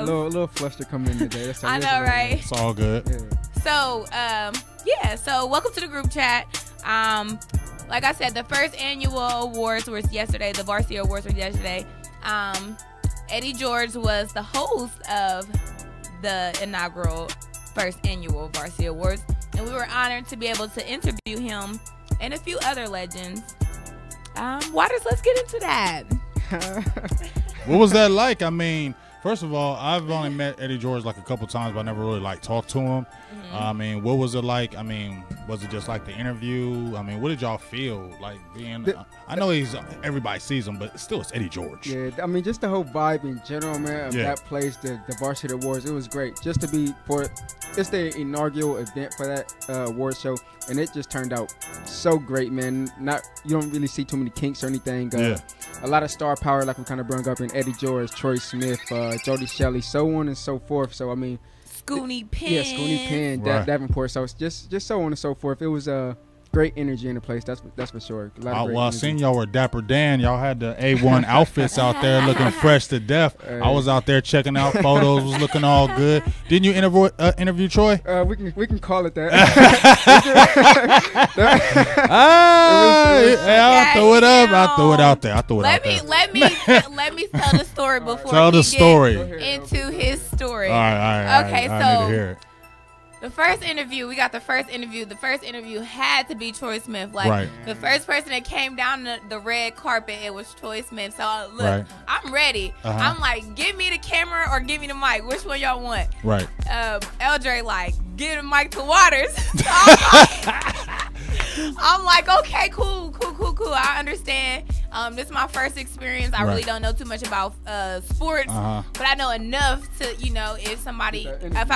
little fluster coming in today. That's I know, right? It's all good. Yeah. So welcome to the group chat. Like I said, the first annual awards was yesterday. The varsity awards were yesterday. Eddie George was the host of the inaugural first annual varsity awards, and we were honored to be able to interview him and a few other legends. Waters, let's get into that. What was that like? I mean, first of all, I've only met Eddie George like a couple times, but I never really talked to him. I mean, what was it like? I mean, was it just like the interview? I mean, what did y'all feel like being? I know everybody sees him, but still, it's Eddie George. Yeah, I mean, just the whole vibe in general, man, of that place, the Varsity Awards, it was great. Just to be it's the inaugural event for that award show, and it just turned out so great, man. You don't really see too many kinks or anything. A lot of star power, like we kind of brought up in Eddie George, Troy Smith, Jody Shelley, so on and so forth. So I mean, Scooney Penn. Yeah, Scooney Penn, Davenport. So it's just so on and so forth. It was great energy in the place. That's for sure. I seen y'all were Dapper Dan. Y'all had the A1 outfits out there looking fresh to death. I was out there checking out photos. Was looking all good. Didn't you interview Troy? We can call it that. I'll throw it up. I'll throw it out there. Let me tell the story before tell the story into his story. All right. Okay, I so need to hear it. The first interview had to be Troy Smith. The first person that came down the red carpet, it was Troy Smith. So look, I'm ready. I'm like, give me the camera or give me the mic. Which one y'all want? Right. Eldre like, give the mic to Waters. So I'm like, okay, cool. I understand. This is my first experience. I really don't know too much about sports, but I know enough to, if I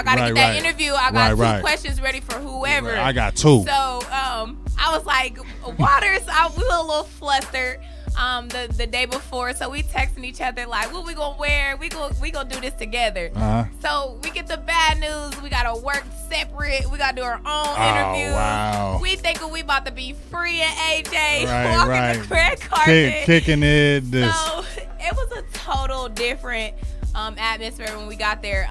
got to get that interview, I got two questions ready for whoever. I got two. So I was like, Waters, we were a little flustered the day before, so we texting each other like, what we gonna wear? We gonna do this together. So we get the bad news. We gotta work separate. We gotta do our own interviews. Wow. We thinking we about to be free and AJ walking the red carpet, kicking it. So it was a total different atmosphere when we got there.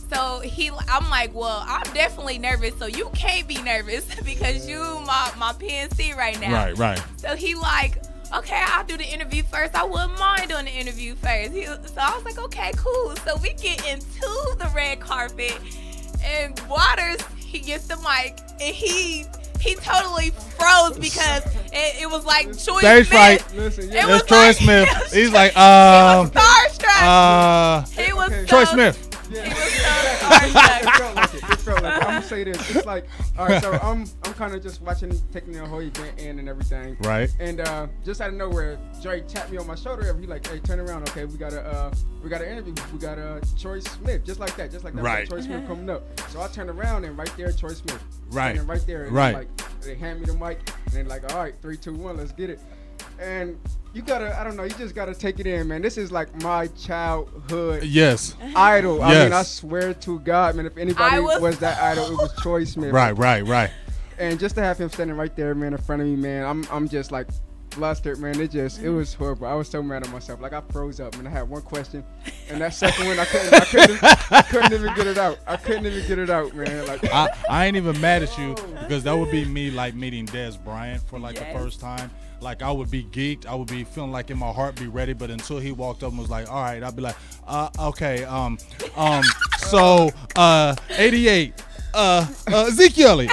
So I'm like, well, I'm definitely nervous, so you can't be nervous because you my PNC right now. Right. So he like, okay, I'll do the interview first. I wouldn't mind doing the interview first. So I was like, okay, cool. So we get into the red carpet, and Waters, he gets the mic, and he totally froze because it was like Troy Smith. Right. Listen, it was Troy Smith. He's like, he was starstruck. He was Troy Smith. Yeah. He was so starstruck. It felt like it. I'm gonna say this. It's like, all right, so I'm kind of just taking the whole event in and everything. Right. And just out of nowhere, Dre tapped me on my shoulder. He like, hey, turn around. Okay, we got an interview. We got Troy Smith, just like that. Right. Troy Smith coming up. So I turned around and right there, Troy Smith. Right. And right there. And right. Like, they hand me the mic and they're like, all right, 3, 2, 1, let's get it. And you just gotta take it in, man. This is like my childhood idol. I mean, I swear to God, man, if anybody was that idol, it was Troy Smith. Right. And just to have him standing right there, man, in front of me, man, I'm just like flustered, man. It was horrible. I was so mad at myself. Like, I froze up, and I had one question, and that second one, I couldn't even get it out. I couldn't even get it out, man. Like, I ain't even mad at you because that would be me like meeting Des Bryant for like the first time. Like, I would be geeked. I would be feeling like in my heart be ready. But until he walked up and was like, all right, I'd be like, okay, so 88, Ezekiel. And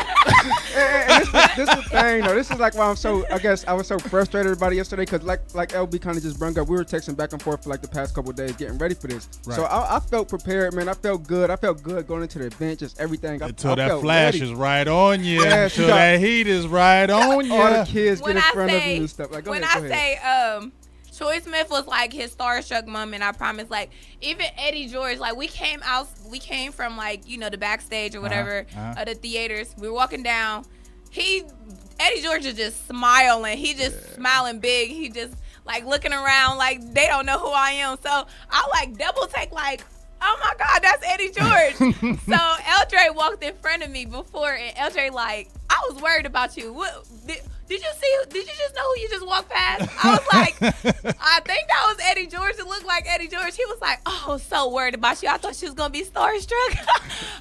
this is the thing, though. This is like why I was so frustrated about it yesterday because like LB kind of just brung up, we were texting back and forth for like the past couple of days getting ready for this. Right. So I felt prepared, man. I felt good. I felt good going into the event, just everything. Until that flash is right on you. Until that heat is right on you. All the kids get in front of you and stuff. Like, go ahead. Troy Smith was like his starstruck moment. I promise. Like, even Eddie George, like, we came from like, the backstage or whatever of the theaters. We were walking down. Eddie George is just smiling. He just smiling big. He just like looking around like they don't know who I am. So I like double take like, oh my God, that's Eddie George. So Eldre walked in front of me before, and Eldre like, I was worried about you. Did you just know who you just walked past? I was like, I think that was Eddie George. It looked like Eddie George. He was like, oh, I was so worried about you. I thought she was going to be starstruck.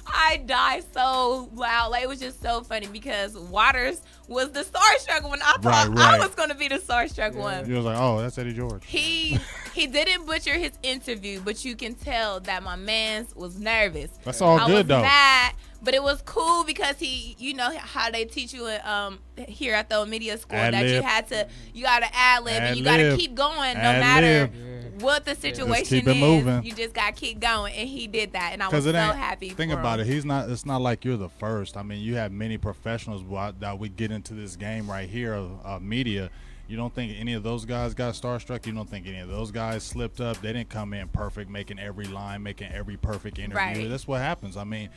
I died so loud. Like, it was just so funny because Waters was the starstruck one. I thought I was going to be the starstruck one. You was like, oh, that's Eddie George. He didn't butcher his interview, but you can tell that my man was nervous. That's all good, though. Mad, but it was cool because he, you know how they teach you here at the media school that you got to ad-lib and you got to keep going no matter what the situation is. Moving. You just got to keep going, and he did that, and I was so happy. Think about it. It's not like you're the first. I mean, you have many professionals that we get into this game right here of media. You don't think any of those guys got starstruck? You don't think any of those guys slipped up? They didn't come in perfect, making every line, making every perfect interview. Right. That's what happens. I mean,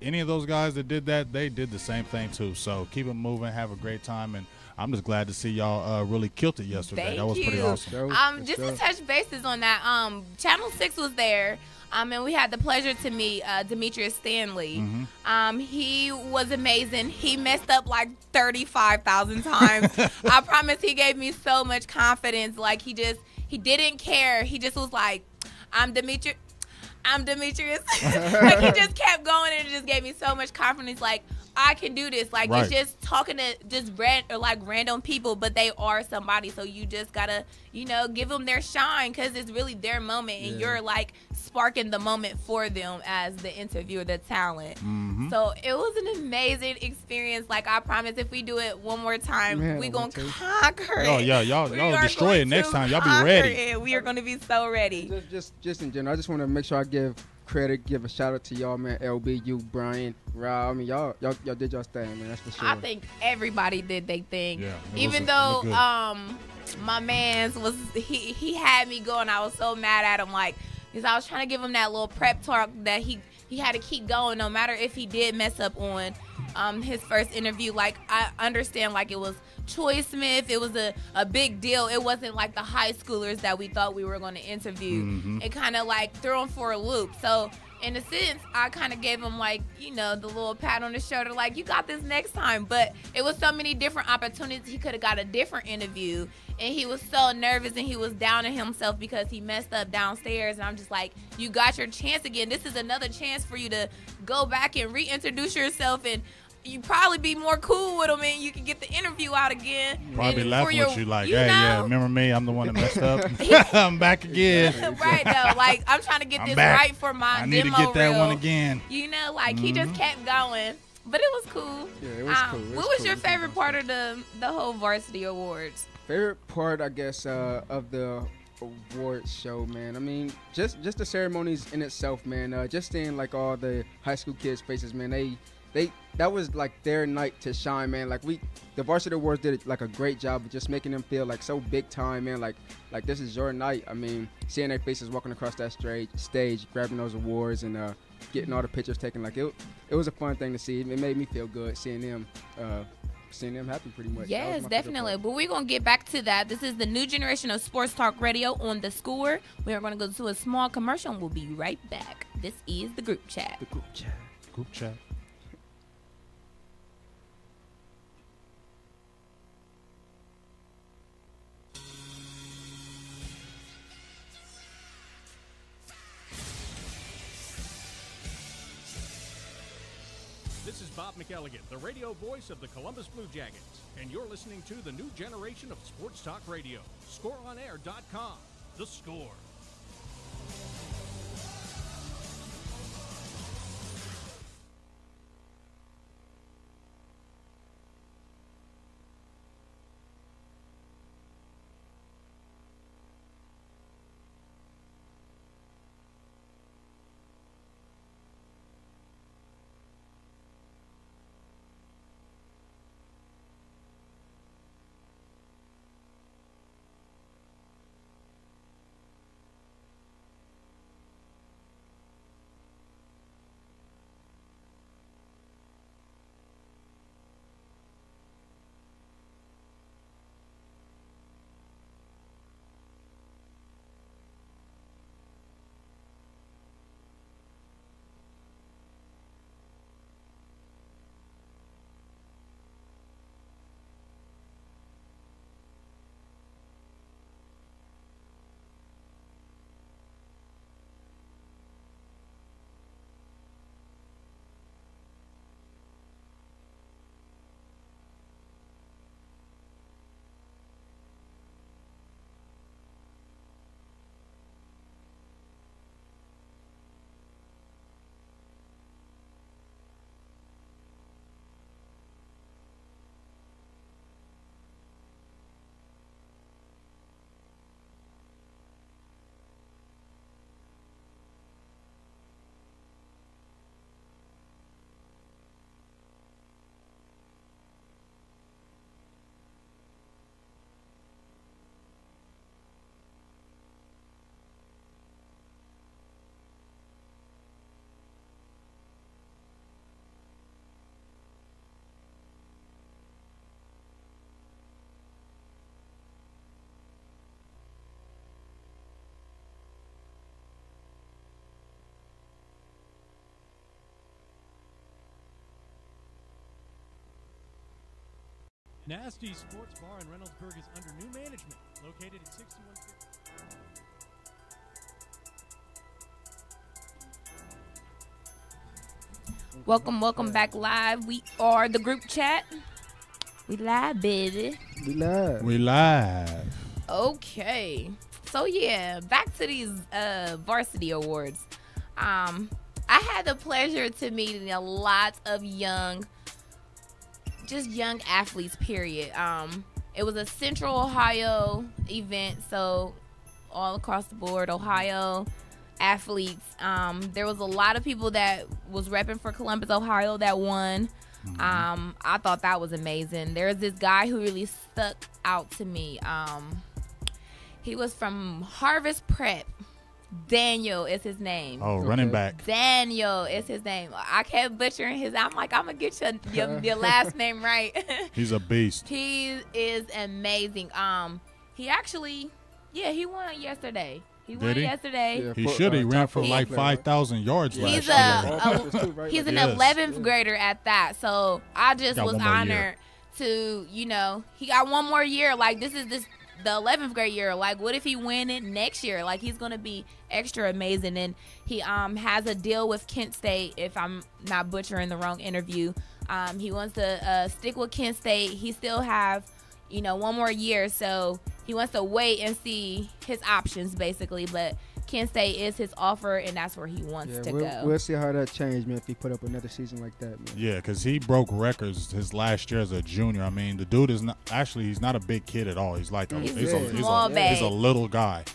any of those guys that did that, they did the same thing too. So keep it moving, have a great time, and I'm just glad to see y'all really killed it yesterday. That was pretty awesome. Just to touch bases on that, Channel 6 was there. And we had the pleasure to meet Demetrius Stanley. Mm-hmm. He was amazing. He messed up like 35,000 times. I promise he gave me so much confidence. Like, he didn't care. He just was like, I'm Demetrius. Like, he just kept going, and it just gave me so much confidence. Like, I can do this. Like, it's just talking to just random people, but they are somebody. So you just gotta, give them their shine because it's really their moment, and you're like sparking the moment for them as the interviewer, the talent. Mm-hmm. So it was an amazing experience. Like, I promise, if we do it one more time, we gonna conquer it. Oh yeah, y'all destroy it next time. Y'all be ready. We are gonna be so ready. Just in general, I just want to make sure I give a shout out to y'all, man. LB, you, Brian, Rob. I mean, y'all did y'all's thing, man. That's for sure. I think everybody did their thing. Yeah, even though my man's was he had me going. I was so mad at him, like, because I was trying to give him that little prep talk that he had to keep going no matter if he did mess up on his first interview. Like, I understand, like, it was Troy Smith. It was a big deal. It wasn't like the high schoolers that we thought we were going to interview. Mm-hmm. It kind of like threw him for a loop. So in a sense, I kind of gave him, like, the little pat on the shoulder, like, you got this next time. But it was so many different opportunities. He could have got a different interview, and he was so nervous, and he was down on himself because he messed up downstairs. And I'm just like, you got your chance again. This is another chance for you to go back and reintroduce yourself, and you probably be more cool with him, and you can get the interview out again. Probably laughing with you like, hey, yeah, remember me? I'm the one that messed up. I'm back again. Right, though. Like, I'm trying to get this back. right for my I need demo to get that reel. one again. He just kept going. But it was cool. Yeah, it was cool. What was your favorite part of the whole Varsity Awards? Favorite part, I guess, of the award show, man. I mean, just the ceremonies in itself, man. Just seeing, like, all the high school kids' faces, man. That was like their night to shine, man. Like, the Varsity Awards did like a great job of just making them feel like so big time, man. Like this is your night. I mean, seeing their faces walking across that stage, grabbing those awards, and getting all the pictures taken. Like, it was a fun thing to see. It made me feel good seeing them happy, pretty much. Yes, definitely. But we're going to get back to that. This is the new generation of Sports Talk Radio on The Score. We are going to go to a small commercial, and we'll be right back. This is the Group Chat. The Group Chat. Group Chat. This is Bob McElligott, the radio voice of the Columbus Blue Jackets, and you're listening to the new generation of Sports Talk Radio. ScoreOnAir.com. The Score. Nasty Sports Bar in Reynoldsburg is under new management, located at 6150. Welcome back live. We are the group chat. We live, baby. We live. Okay. So yeah, back to these varsity awards. I had the pleasure to meeting a lot of young athletes, period. It was a Central Ohio event, so all across the board, Ohio athletes. There was a lot of people that was repping for Columbus, Ohio that won. I thought that was amazing. There's this guy who really stuck out to me. He was from Harvest Prep. Daniel is his name. Oh, running back. Daniel is his name. I kept butchering his. I'm like, I'm gonna get your last name right. He's a beast. He is amazing. He actually, he won yesterday. He won yesterday. Yeah, He should. He ran for like 5,000 yards last year. He's an 11th grader at that. So I just was honored to, he got one more year. Like the 11th grade year. Like, what if he win it next year? Like, he's gonna be extra amazing. And he has a deal with Kent State. If I'm not butchering the wrong interview, he wants to stick with Kent State. He still have one more year, so he wants to wait and see his options, basically. But Kent State is his offer, and that's where he wants to go. We'll see how that changes, man, if he put up another season like that, man. Yeah, because he broke records his last year as a junior. I mean, the dude is not he's not a big kid at all. He's like he's a little guy.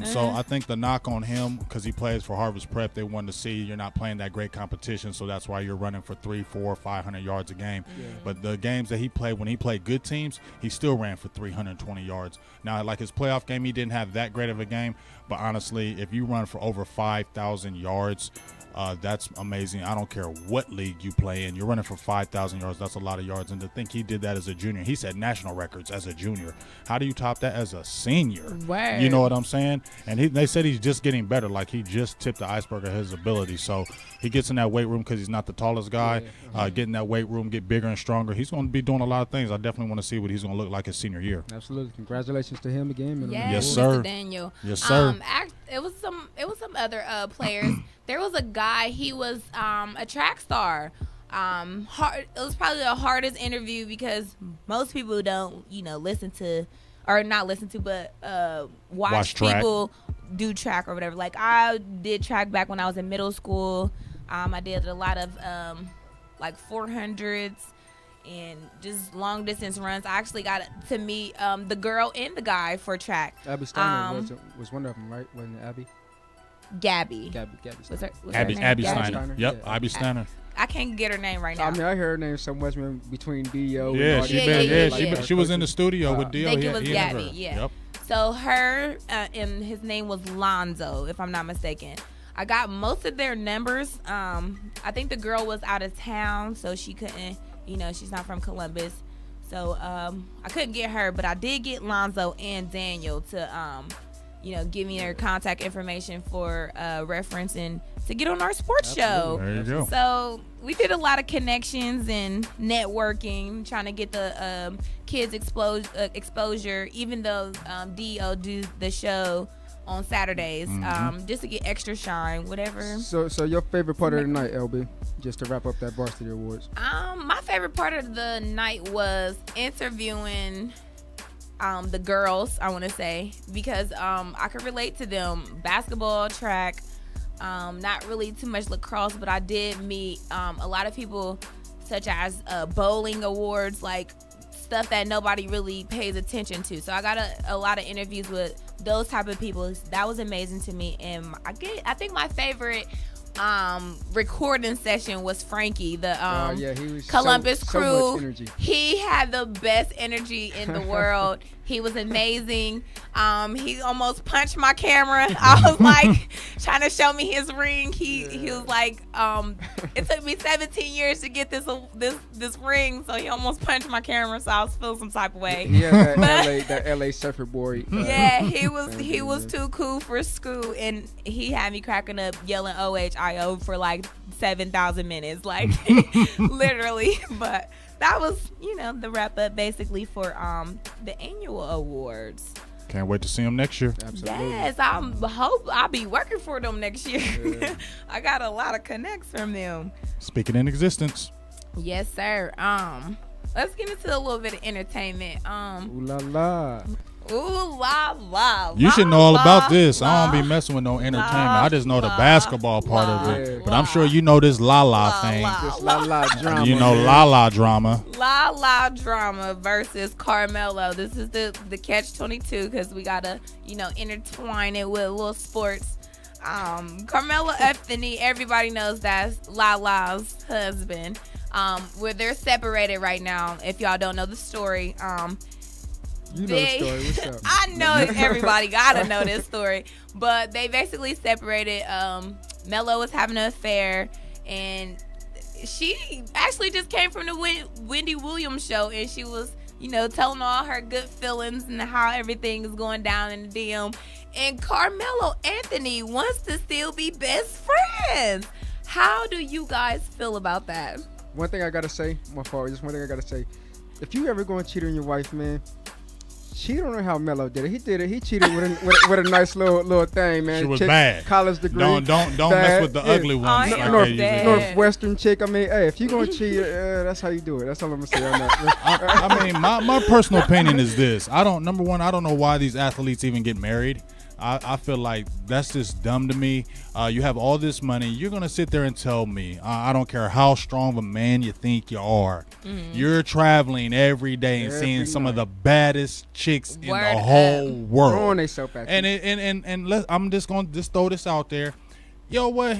So I think the knock on him, because he plays for Harvest Prep, they wanted to see you're not playing that great competition, so that's why you're running for 300, 400, 500 yards a game. Yeah. But the games that he played, when he played good teams, he still ran for 320 yards. Now, like his playoff game, he didn't have that great of a game, but honestly, if you run for over 5,000 yards, that's amazing. I don't care what league you play in. You're running for 5,000 yards. That's a lot of yards. And to think he did that as a junior, he set national records as a junior. How do you top that as a senior? Word. You know what I'm saying? And they said he's just getting better. Like, he just tipped the iceberg of his ability. So he gets in that weight room because he's not the tallest guy. Get in that weight room, get bigger and stronger. He's going to be doing a lot of things. I definitely want to see what he's going to look like his senior year. Absolutely. Congratulations to him again. Yes, sir. Daniel. Yes, sir. It was some other players. There was a guy. He was a track star. It was probably the hardest interview because most people don't, listen to, or not listen to, but watch people do track or whatever. Like, I did track back when I was in middle school. I did a lot of like 400s and just long distance runs. I actually got to meet the girl and the guy for track. Abby Steiner was one of them, right? Wasn't it Abby? Gabby. Abby Steiner. Yep, yeah. Abby Steiner. I can't get her name right now. I mean, I hear her name so much, man, between D.O. Yeah, she was in the studio with D.O. I think it was Gabby, yeah. Yep. So her, and his name was Lonzo, if I'm not mistaken. I got most of their numbers. I think the girl was out of town, so she couldn't, she's not from Columbus. So I couldn't get her, but I did get Lonzo and Daniel to, give me their contact information for reference and to get on our sports show. There you go. So we did a lot of connections and networking, trying to get the kids exposure, even though D.O. do the show on Saturdays, just to get extra shine, whatever. So your favorite part of the night, LB, just to wrap up that varsity awards? My favorite part of the night was interviewing the girls, I want to say, because I could relate to them. Basketball, track, not really too much lacrosse, but I did meet a lot of people, such as bowling awards, like stuff that nobody really pays attention to. So I got a lot of interviews with those type of people. That was amazing to me. And I think my favorite recording session was Frankie, the he was Columbus crew. So much energy. He had the best energy in the world. He was amazing. He almost punched my camera. I was like trying to show me his ring. He was like, it took me 17 years to get this ring, so he almost punched my camera. So I was feeling some type of way. Yeah, that LA surfer boy. Yeah, he was too cool for school, and he had me cracking up, yelling OHIO for like 7,000 minutes, like literally. But that was, the wrap up basically for the annual awards. Can't wait to see them next year. Absolutely. Yes, I hope I'll be working for them next year. Yeah. I got a lot of connects from them. Speaking in existence. Yes, sir. Let's get into a little bit of entertainment. Ooh la la. Ooh la la. You should know all about this. I don't be la, messing with no entertainment. la, I just know the la, basketball part of la, it. But la, I'm sure you know this la la la, thing. la. Just la la drama. You know man. la la drama. La La Drama versus Carmelo. This is the catch-22 because we gotta, intertwine it with a little sports. Carmelo Anthony, everybody knows that's La La's husband. Where they're separated right now. If y'all don't know the story, You know the story. What's up? I know everybody gotta know this story, but they basically separated. Melo was having an affair, and she actually just came from the Wendy Williams show, and she was, telling all her good feelings and how everything is going down in the DM. And Carmelo Anthony wants to still be best friends. How do you guys feel about that? One thing I gotta say, my fault. Just one thing I gotta say. If you ever gonna cheat on your wife, man, cheat on her how Melo did it. He did it. He cheated with a nice little thing, man. She was chick, bad. College degree. Don't bad. mess with the Yeah. ugly ones. Oh, like North, they usually bad. do. Northwestern chick. I mean, hey, if you gonna cheat, that's how you do it. That's all I'm gonna say on that. I mean, my personal opinion is this. Number one, I don't know why these athletes even get married. I feel like that's just dumb to me. You have all this money. You're going to sit there and tell me, I don't care how strong of a man you think you are. You're traveling every day and Every seeing some of night. the baddest chicks in Word the up. whole Throwing world. themselves at And you. I'm just going to throw this out there. Yo, what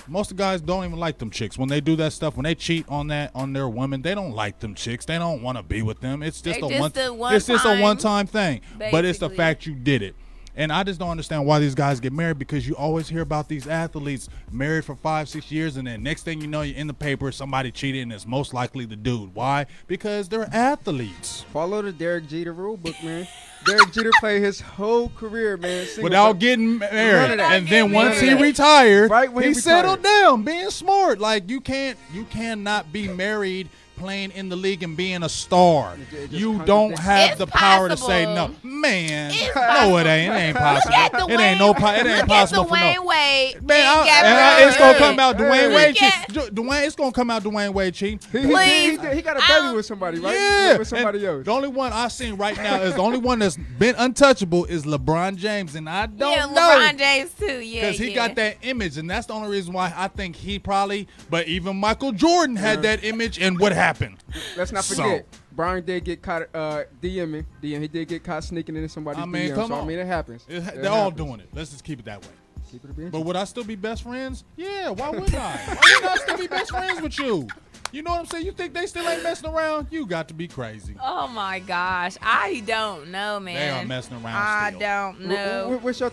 most of the guys don't even like them chicks when they do that stuff. When they cheat on their women, they don't like them chicks. They don't want to be with them. It's just They a just a one It's just a time, one-time thing. But it's the basically. fact you did it. And I just don't understand why these guys get married, because you always hear about these athletes married for 5-6 years, and then next thing you know, you're in the paper, somebody cheated, and it's most likely the dude. Why? Because they're athletes. Follow the Derek Jeter rule book, man. Derek Jeter played his whole career, man, Without getting married. of that. And then None of once he that. retired, Right when he he settled retired. down, being smart. Like you cannot be married playing in the league and being a star. It just You don't contradicts- have It's the power to say possible. no. Man, It's no, it ain't. It ain't possible. Look at It ain't no. It Look ain't at possible for Dwayne no. Wade. Man, and got it's gonna married. come out Dwayne Hey. Wade Look at- cheating. It's gonna come out Dwayne Wade cheating. Please. He got a I baby don't- with somebody, right? Yeah, With somebody and else. The only one I've seen right now is the only one that's been untouchable is LeBron James, and I don't Yeah, know. LeBron James too. Yeah, Because he got that image, and that's the only reason why I think he probably. But even Michael Jordan had that image, and what happened? Let's not So- forget, Brian did get caught DMing. He did get caught snicking into somebody's I mean, DM. come so, on. I mean, it happens. They're all doing it. Let's just keep it that way. Keep it a being. But would I still be best friends? Yeah, why wouldn't I? Why wouldn't I still be best friends with you? You know what I'm saying? You think they still ain't messing around? You got to be crazy. Oh my gosh, I don't know, man. They are messing around I still. don't know. What's your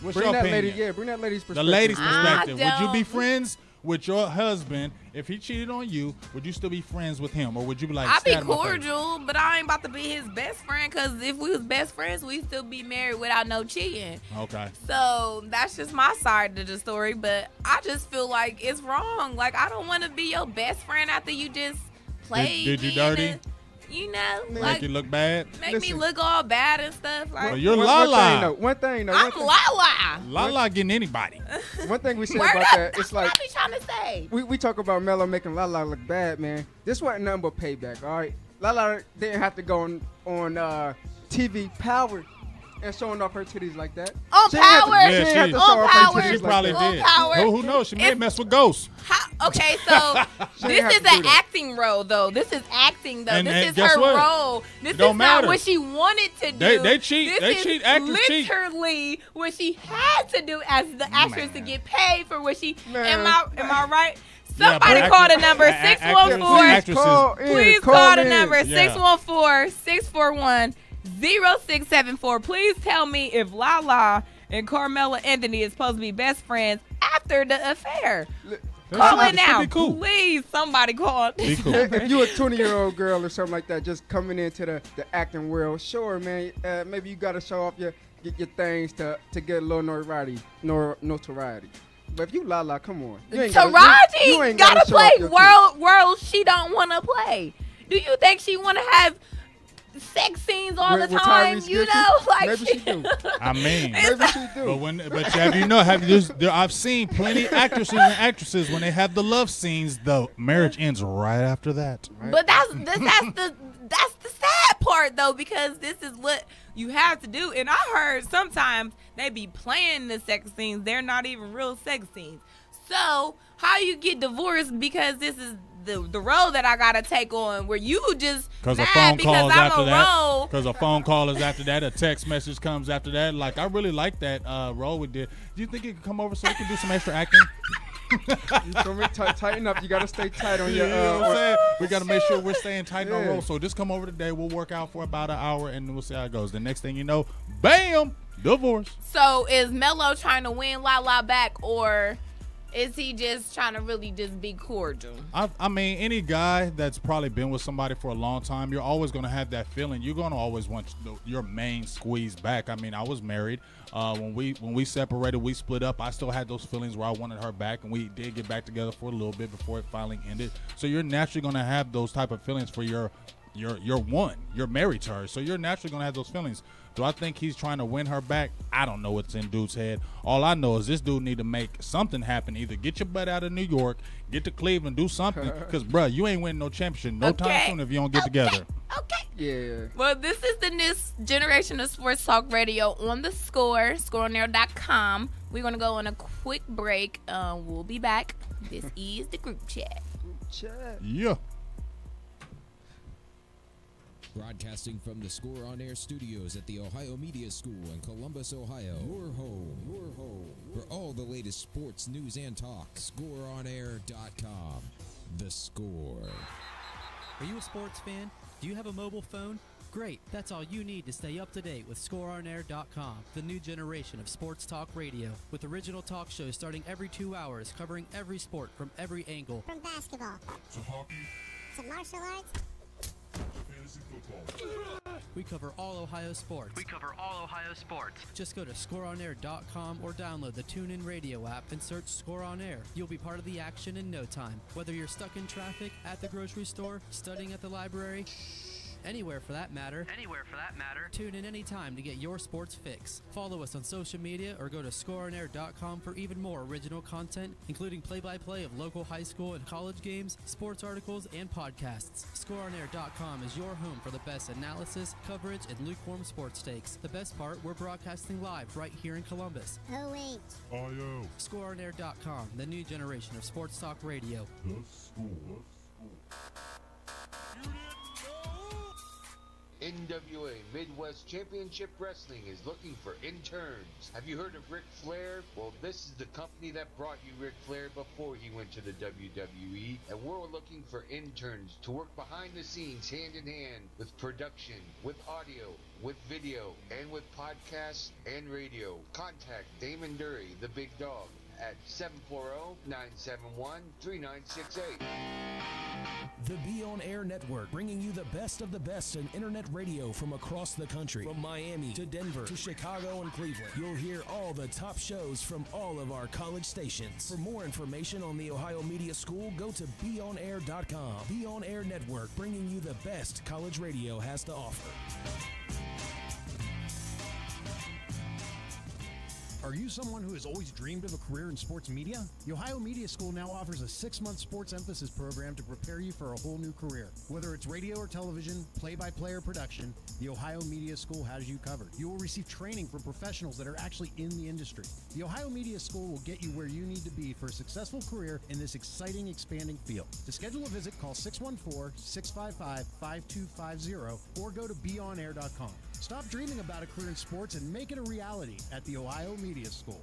What's bring your that lady? opinion? Yeah, bring that lady's The perspective. lady's I perspective. Would you be don't- friends with your husband if he cheated on you? Would you still be friends with him, or would you be like, I'd "Stay be out of my face"? cordial, but I ain't about to be his best friend. Cause if we was best friends, we still be married without no cheating. Okay. So that's just my side of the story. But I just feel like it's wrong. Like I don't want to be your best friend after you just played. Did you me dirty? in a- You know, Make like you look bad. make me Listen. look all bad and stuff. Like Well, you're One La-La. One thing though. I'm Lala. Lala getting anybody. One thing we said Word about up. that, That's it's what like I be trying to say. we talk about Melo making Lala look bad, man. This wasn't nothing but payback, all right? Lala didn't have to go on TV Power and showing off her titties like that. On She ain't have to- Power. she ain't have to On show off her Power. titties She like probably that. On did. Power. Who knows? She may It's- mess with ghosts. Okay, so She this ain't have is to do an that. acting role, though. This is acting, though. And This is guess her what? role. This is Don't not matter. what she wanted to do. They cheat. This They is cheat. Actors cheat. literally what she had to do as the actress to Man. get paid for what she. Man. Am I right? Yeah, Somebody but call the actors- number actors- 614. actresses- Call in, Please call the in. number Yeah. 614-641-0674. Please tell me if Lala and Carmelo Anthony is supposed to be best friends after the affair. Call should- it it should now. be cool. Please, somebody call. Be cool. If you a 20-year-old girl or something like that, just coming into the acting world, sure, man. Maybe you got to show off your things to get a little notoriety. But if you Lala, come on. You ain't Taraji you ain't gotta show off play your teeth. world she don't want to play. Do you think she want to have sex scenes all the time? You know, like maybe she do. I mean, maybe she do. But I've seen plenty actresses when they have the love scenes, the marriage ends right after that. Right. But that's the sad part though, because this is what you have to do. And I heard sometimes they be playing the sex scenes; they're not even real sex scenes. So how you get divorced because this is the role that I gotta take on, where you just because mad because I'm a role. Because a phone call is after that, a text message comes after that. Like I really like that role we did. Do you think you could come over so we can do some extra acting? Tighten up. You gotta stay tight on your. You know what I'm saying? We gotta make sure we're staying tight on Yeah. role. So just come over today. We'll work out for about an hour and we'll see how it goes. The next thing you know, bam, divorce. So is Melo trying to win Lala back, or is he just trying to really just be cordial? I mean, any guy that's probably been with somebody for a long time, you're always going to have that feeling. You're going to always want your main squeeze back. I mean, I was married. When we separated, we split up. I still had those feelings where I wanted her back, and we did get back together for a little bit before it finally ended. So you're naturally going to have those type of feelings for your one. You're married to her, so you're naturally going to have those feelings. Do I think he's trying to win her back? I don't know what's in dude's head. All I know is this dude need to make something happen. Either get your butt out of New York, get to Cleveland, do something. Because, bruh, you ain't winning no championship no time soon if you don't get together. Okay. Yeah. Well, this is the new generation of Sports Talk Radio on The Score, scoreonair.com. We're going to go on a quick break. We'll be back. This is the group chat. Chat. Yeah. Broadcasting from the Score On Air studios at the Ohio Media School in Columbus, Ohio. Your home for all the latest sports news and talk. ScoreOnAir.com. The Score. Are you a sports fan? Do you have a mobile phone? Great, that's all you need to stay up to date with ScoreOnAir.com, the new generation of sports talk radio, with original talk shows starting every 2 hours, covering every sport from every angle. From basketball to hockey to martial arts. Fantasy football. We cover all Ohio sports. Just go to scoreonair.com or download the TuneIn Radio app and search Score On Air. You'll be part of the action in no time. Whether you're stuck in traffic, at the grocery store, studying at the library, anywhere for that matter. Tune in anytime to get your sports fix. Follow us on social media or go to scoreonair.com for even more original content, including play-by-play of local high school and college games, sports articles, and podcasts. Scoreonair.com is your home for the best analysis, coverage, and lukewarm sports takes. The best part, we're broadcasting live right here in Columbus. IO. Scoreonair.com, the new generation of sports talk radio. The Score. NWA Midwest Championship Wrestling is looking for interns. Have you heard of Ric Flair? Well, this is the company that brought you Ric Flair before he went to the WWE, and we're looking for interns to work behind the scenes hand in hand with production, with audio, with video, and with podcasts and radio. Contact Damon Dury, the big dog, at 740-971-3968. The Be On Air Network, bringing you the best of the best in internet radio from across the country. From Miami to Denver to Chicago and Cleveland, you'll hear all the top shows from all of our college stations. For more information on the Ohio Media School, go to beonair.com. Be On Air Network, bringing you the best college radio has to offer. Are you someone who has always dreamed of a career in sports media? The Ohio Media School now offers a 6-month sports emphasis program to prepare you for a whole new career. Whether it's radio or television, play-by-play or production, the Ohio Media School has you covered. You will receive training from professionals that are actually in the industry. The Ohio Media School will get you where you need to be for a successful career in this exciting, expanding field. To schedule a visit, call 614-655-5250 or go to beonair.com. Stop dreaming about a career in sports and make it a reality at the Ohio Media School.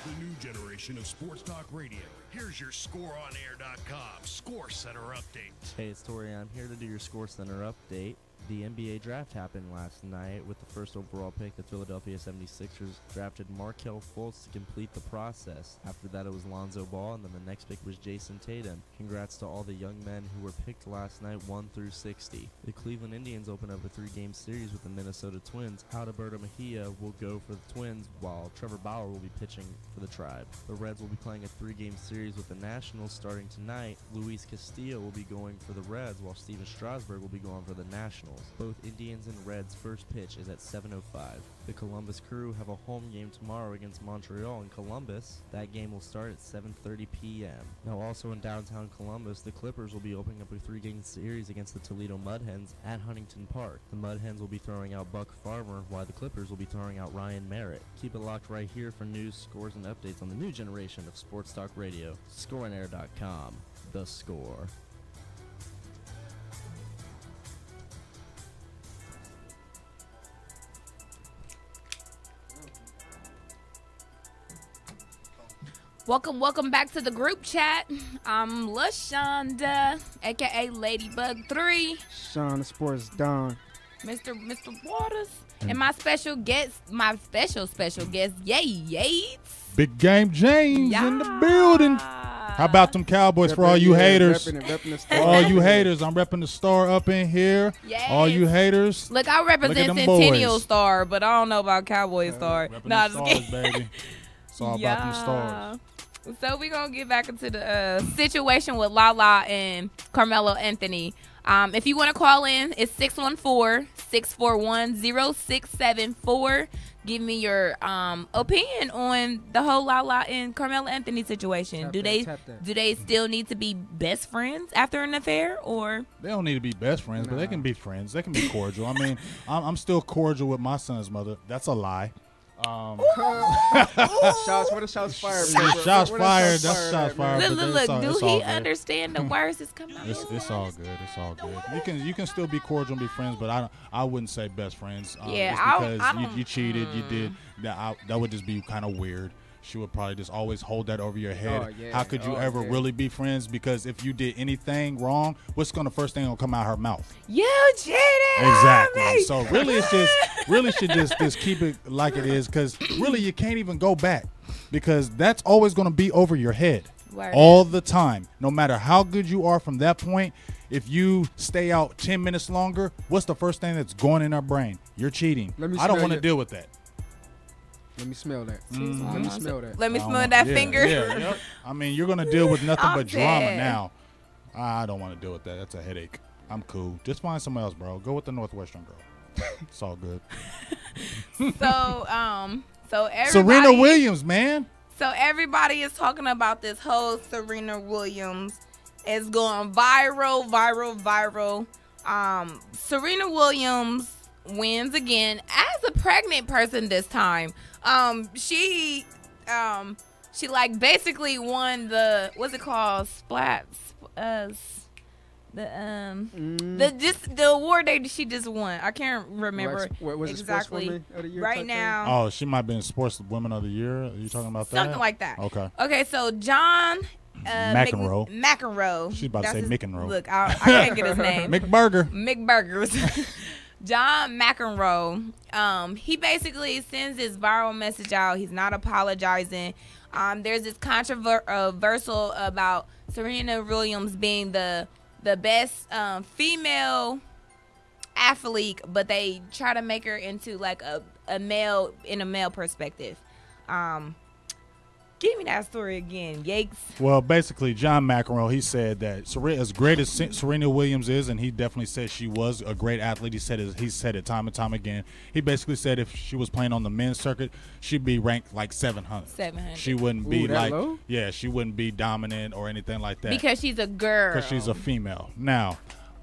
The new generation of sports talk radio. Here's your ScoreOnAir.com Score Center update. Hey, it's Tori. I'm here to do your Score Center update. The NBA draft happened last night with the first overall pick. The Philadelphia 76ers drafted Markelle Fultz to complete the process. After that, it was Lonzo Ball, and then the next pick was Jason Tatum. Congrats to all the young men who were picked last night, 1 through 60. The Cleveland Indians open up a 3-game series with the Minnesota Twins. Alberto Mejia will go for the Twins, while Trevor Bauer will be pitching for the Tribe. The Reds will be playing a 3-game series with the Nationals starting tonight. Luis Castillo will be going for the Reds, while Steven Strasburg will be going for the Nationals. Both Indians and Reds' first pitch is at 7:05. The Columbus Crew have a home game tomorrow against Montreal in Columbus. That game will start at 7:30 p.m. Now also in downtown Columbus, the Clippers will be opening up a 3-game series against the Toledo Mudhens at Huntington Park. The Mudhens will be throwing out Buck Farmer, while the Clippers will be throwing out Ryan Merritt. Keep it locked right here for news, scores, and updates on the new generation of Sports Talk Radio. ScoreOnAir.com. The Score. Welcome back to the group chat. I'm LaShonda, aka Ladybug 3. Sean the Sports Don. Mr. Waters. And my special guest, Yates. Big Game James in the building. How about them Cowboys for all you haters? Repping all you haters, I'm repping the Star up in here. Yes. All you haters. Look, I represent Centennial Star, but I don't know about Cowboy Star. No, I'm just kidding. Baby. It's all about them Stars. So we're going to get back into the situation with Lala and Carmelo Anthony. If you want to call in, it's 614-641-0674. Give me your opinion on the whole Lala and Carmelo Anthony situation. Do they still need to be best friends after an affair, or they don't need to be best friends, but they can be friends. They can be cordial. I mean, I'm still cordial with my son's mother. That's a lie. Shots fired. Shots fired. That's shots fired. Look. Do he understand the words that's coming out? It's all good. It's all good. You can still be cordial and be friends, but I wouldn't say best friends. Because you cheated, you did that would just be kind of weird. She would probably just always hold that over your head. How could you ever really be friends? Because if you did anything wrong, what's the first thing gonna come out of her mouth? You cheated. Exactly. So really, it's just should just keep it like it is. Because really, you can't even go back, because that's always gonna be over your head all the time. No matter how good you are from that point, if you stay out 10 minutes longer, what's the first thing that's going in our brain? You're cheating. I don't want to deal with that. Let me smell that. Let me smell that. Let me smell that finger. Yeah. I mean, you're going to deal with nothing but drama now. I don't want to deal with that. That's a headache. I'm cool. Just find somebody else, bro. Go with the Northwestern girl. It's all good. So everybody, Serena Williams, man. So everybody is talking about this whole Serena Williams. It's going viral. Serena Williams wins again as a pregnant person this time. She like basically won the, what's it called, the award she just won. I can't remember exactly right now. Oh, she might have been Sports Woman of the Year. Are you talking about that? Something like that. Okay. So John McEnroe. She's about to say McEnroe. Look, I can't get his name. McBurgers. John McEnroe, he basically sends this viral message out. He's not apologizing. There's this controversial about Serena Williams being the best female athlete, but they try to make her into like a male in a male perspective. Give me that story again, Yates. Well, basically, John McEnroe, he said that as great as Serena Williams is, and he definitely said she was a great athlete. He said it time and time again. He basically said if she was playing on the men's circuit, she'd be ranked like 700. 700. She wouldn't be like low? Yeah, she wouldn't be dominant or anything like that. Because she's a girl. Because she's a female. Now,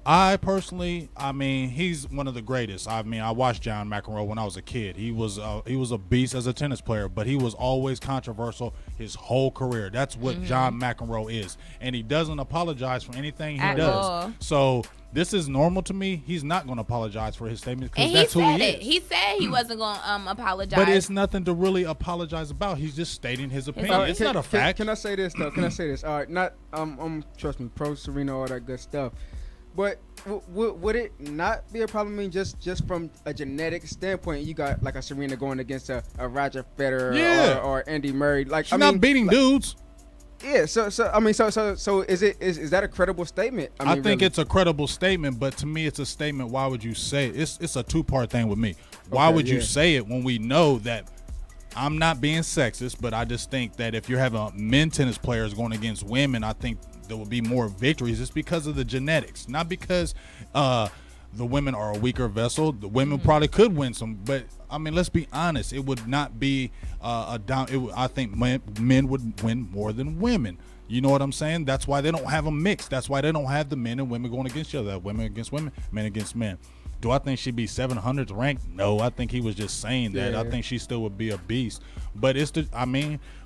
I personally, he's one of the greatest. I watched John McEnroe when I was a kid. He was a beast as a tennis player, but he was always controversial his whole career. That's what John McEnroe is, and he doesn't apologize for anything he does. So this is normal to me. He's not going to apologize for his statements because that's who he is. He said he wasn't going to apologize. But it's nothing to really apologize about. He's just stating his opinion. It's not a fact. Can I say this though? All right, trust me, pro Serena, all that good stuff. But would it not be a problem? I mean, just from a genetic standpoint, you got like a Serena going against a Roger Federer or Andy Murray. Like, she's not beating dudes. Yeah, so is that a credible statement? I think really, it's a credible statement, but to me, it's a statement. Why would you say it? It's a two-part thing with me. Why would you say it when we know that? I'm not being sexist, but I just think that if you're having men tennis players going against women, I think there will be more victories. It's because of the genetics, not because the women are a weaker vessel. The women probably could win some, but I mean, let's be honest. It would not be a down. I think men would win more than women. You know what I'm saying? That's why they don't have a mix. That's why they don't have the men and women going against each other. Women against women, men against men. Do I think she'd be 700th ranked? No, I think he was just saying that. I think she still would be a beast. But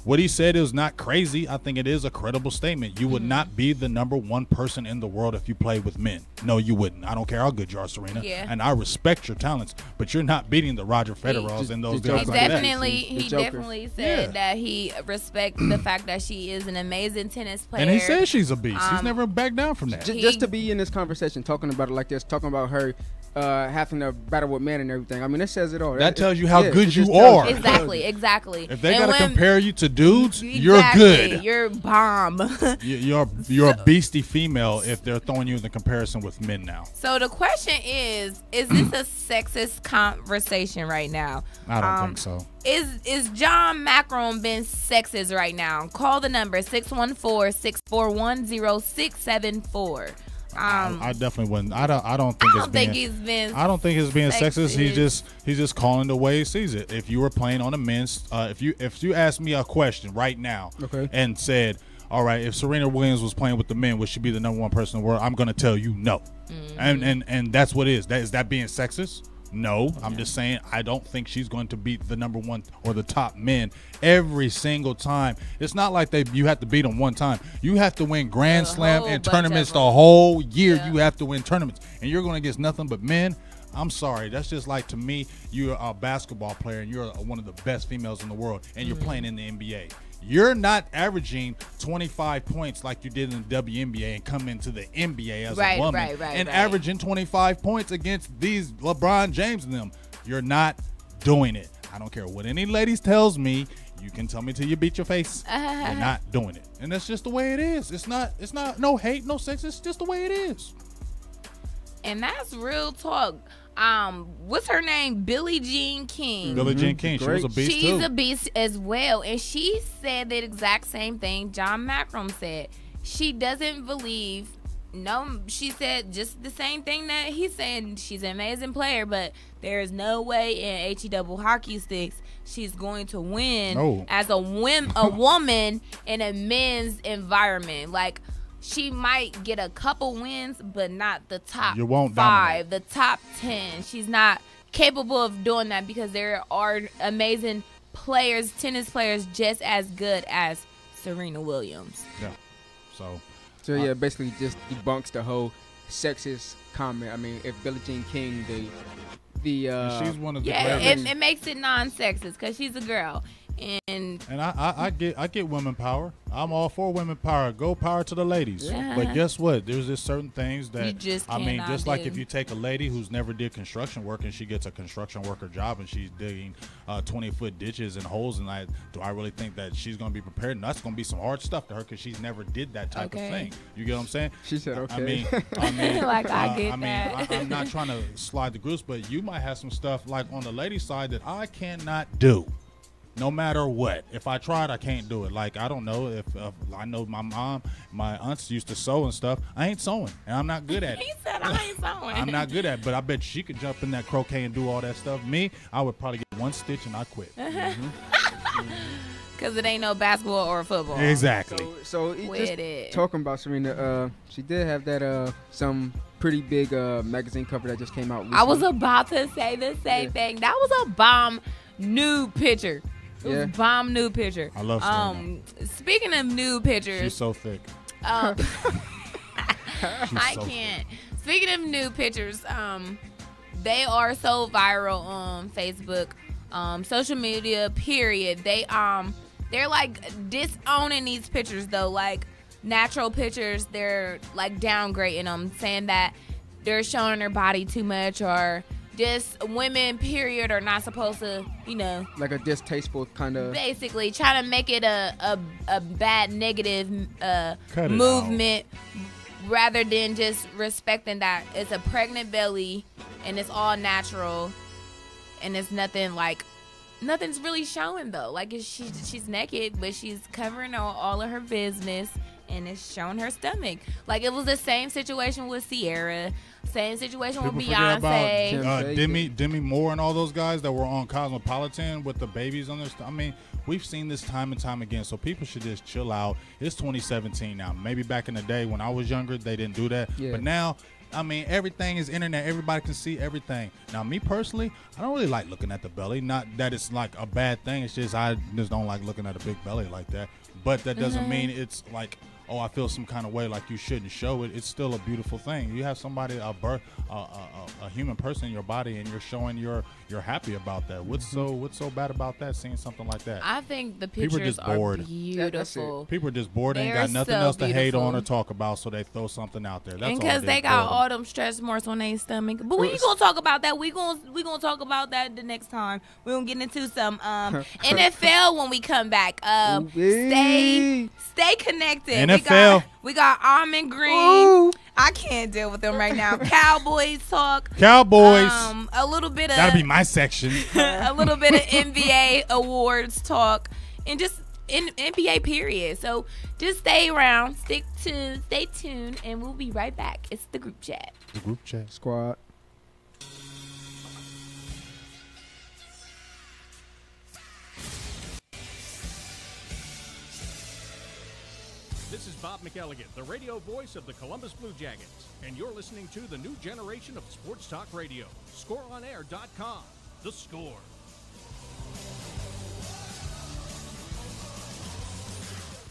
what he said is not crazy. I think it is a credible statement. You would not be the #1 person in the world if you played with men. No, you wouldn't. I don't care how good you are, Serena. Yeah. And I respect your talents, but you're not beating the Roger Federers and those guys like that. He definitely said that he respects the fact that she is an amazing tennis player. And he says she's a beast. He's never backed down from that. Just to be in this conversation, talking about it like this, talking about her having to battle with men and everything. I mean, it says it all. That tells you how good you are. Exactly. If they got to compare you to dudes, you're good. You're bomb. you're a beastie female if they're throwing you in the comparison with men now. So the question is this a sexist conversation right now? I don't think so. Is John Macron being sexist right now? Call the number 614-641-0674. I definitely wouldn't. I don't think it's being sexist. He's just calling the way he sees it. If you were playing on a men's, if you asked me a question right now, and said, all right, if Serena Williams was playing with the men, would she be the #1 person in the world? I'm going to tell you no, and that's what it is. Is that being sexist? No, I'm just saying I don't think she's going to beat the #1 or the top men every single time. It's not like you have to beat them one time. You have to win Grand Slam and tournaments the whole year. You have to win tournaments, and you're going against nothing but men. I'm sorry. That's just like, to me, you're a basketball player and you're one of the best females in the world, and you're playing in the NBA. You're not averaging 25 points like you did in the WNBA and come into the NBA as a woman and averaging 25 points against these LeBron James and them. You're not doing it. I don't care what any ladies tells me. You can tell me till you beat your face. You're not doing it. And that's just the way it is. It's not no hate, no sex. It's just the way it is. And that's real talk. What's her name? Billie Jean King. Billie Jean King. She was a beast too. She's a beast as well. And she said the exact same thing John Macron said. She doesn't believe. No, she said just the same thing that he's saying. She's an amazing player, but there is no way in HE hockey sticks she's going to win as a woman in a men's environment. Like, she might get a couple wins, but not the top 5, the top 10. She's not capable of doing that because there are amazing players, tennis players, just as good as Serena Williams. Yeah. So yeah, basically just debunks the whole sexist comment. I mean, if Billie Jean King, she's one of the it makes it non-sexist because she's a girl. And I get women power. I'm all for women power. Go power to the ladies. Yeah. But guess what? There's just certain things that just like if you take a lady who's never did construction work and she gets a construction worker job and she's digging 20-foot ditches and holes, and do I really think that she's going to be prepared? And that's going to be some hard stuff to her because she's never did that type of thing. You get what I'm saying? She said okay. I mean, like I get that. I'm not trying to slide the groups, but you might have some stuff like on the lady side that I cannot do. No matter what. If I tried, I can't do it. Like, I don't know if I know my aunts used to sew and stuff. I ain't sewing, and I'm not good at it. He said I ain't sewing. I'm not good at it, but I bet she could jump in that croquet and do all that stuff. Me, I would probably get one stitch and I quit. Because it ain't no basketball or football. Exactly. So just talking about Serena, she did have that some pretty big magazine cover that just came out recently. I was about to say the same thing. That was a bomb nude picture. It was a bomb nude picture. I love Serena. Speaking of nude pictures. She's so thick. I can't. Speaking of nude pictures, they are so viral on Facebook, social media, period. They're like disowning these pictures though, like natural pictures. They're like downgrading them, saying that they're showing her body too much, or just women, period, are not supposed to, you know, like a distasteful kind of. Basically, trying to make it a bad negative movement, rather than just respecting that it's a pregnant belly and it's all natural, and it's nothing's really showing though. Like she's naked, but she's covering all of her business, and it's showing her stomach. Like it was the same situation with Ciara. Same situation with Beyonce. Demi Moore and all those guys that were on Cosmopolitan with the babies on their I mean, we've seen this time and time again, so people should just chill out. It's 2017 now. Maybe back in the day when I was younger, they didn't do that. Yeah. But now, I mean, everything is internet. Everybody can see everything. Now, me personally, I don't really like looking at the belly. Not that it's like a bad thing. It's just I just don't like looking at a big belly like that. But that doesn't mean it's like, oh, I feel some kind of way, like you shouldn't show it. It's still a beautiful thing. You have somebody, a human person in your body, and you're showing you're happy about that. What's so bad about that? Seeing something like that? I think the pictures are beautiful. People are just bored and got nothing else to hate on or talk about, so they throw something out there. That's and because they got all them stretch marks on their stomach. But we ain't gonna talk about that. We gonna talk about that the next time. We're gonna get into some NFL when we come back. Stay connected. We got Almond Green. Ooh. I can't deal with them right now. Cowboys talk. Cowboys. A little bit of that'll be my section. A little bit of NBA awards talk, and just in NBA period. So just stay around, stay tuned, and we'll be right back. It's the group chat. The group chat squad. This is Bob McElligott, the radio voice of the Columbus Blue Jackets, and you're listening to the new generation of sports talk radio. ScoreOnAir.com. The Score.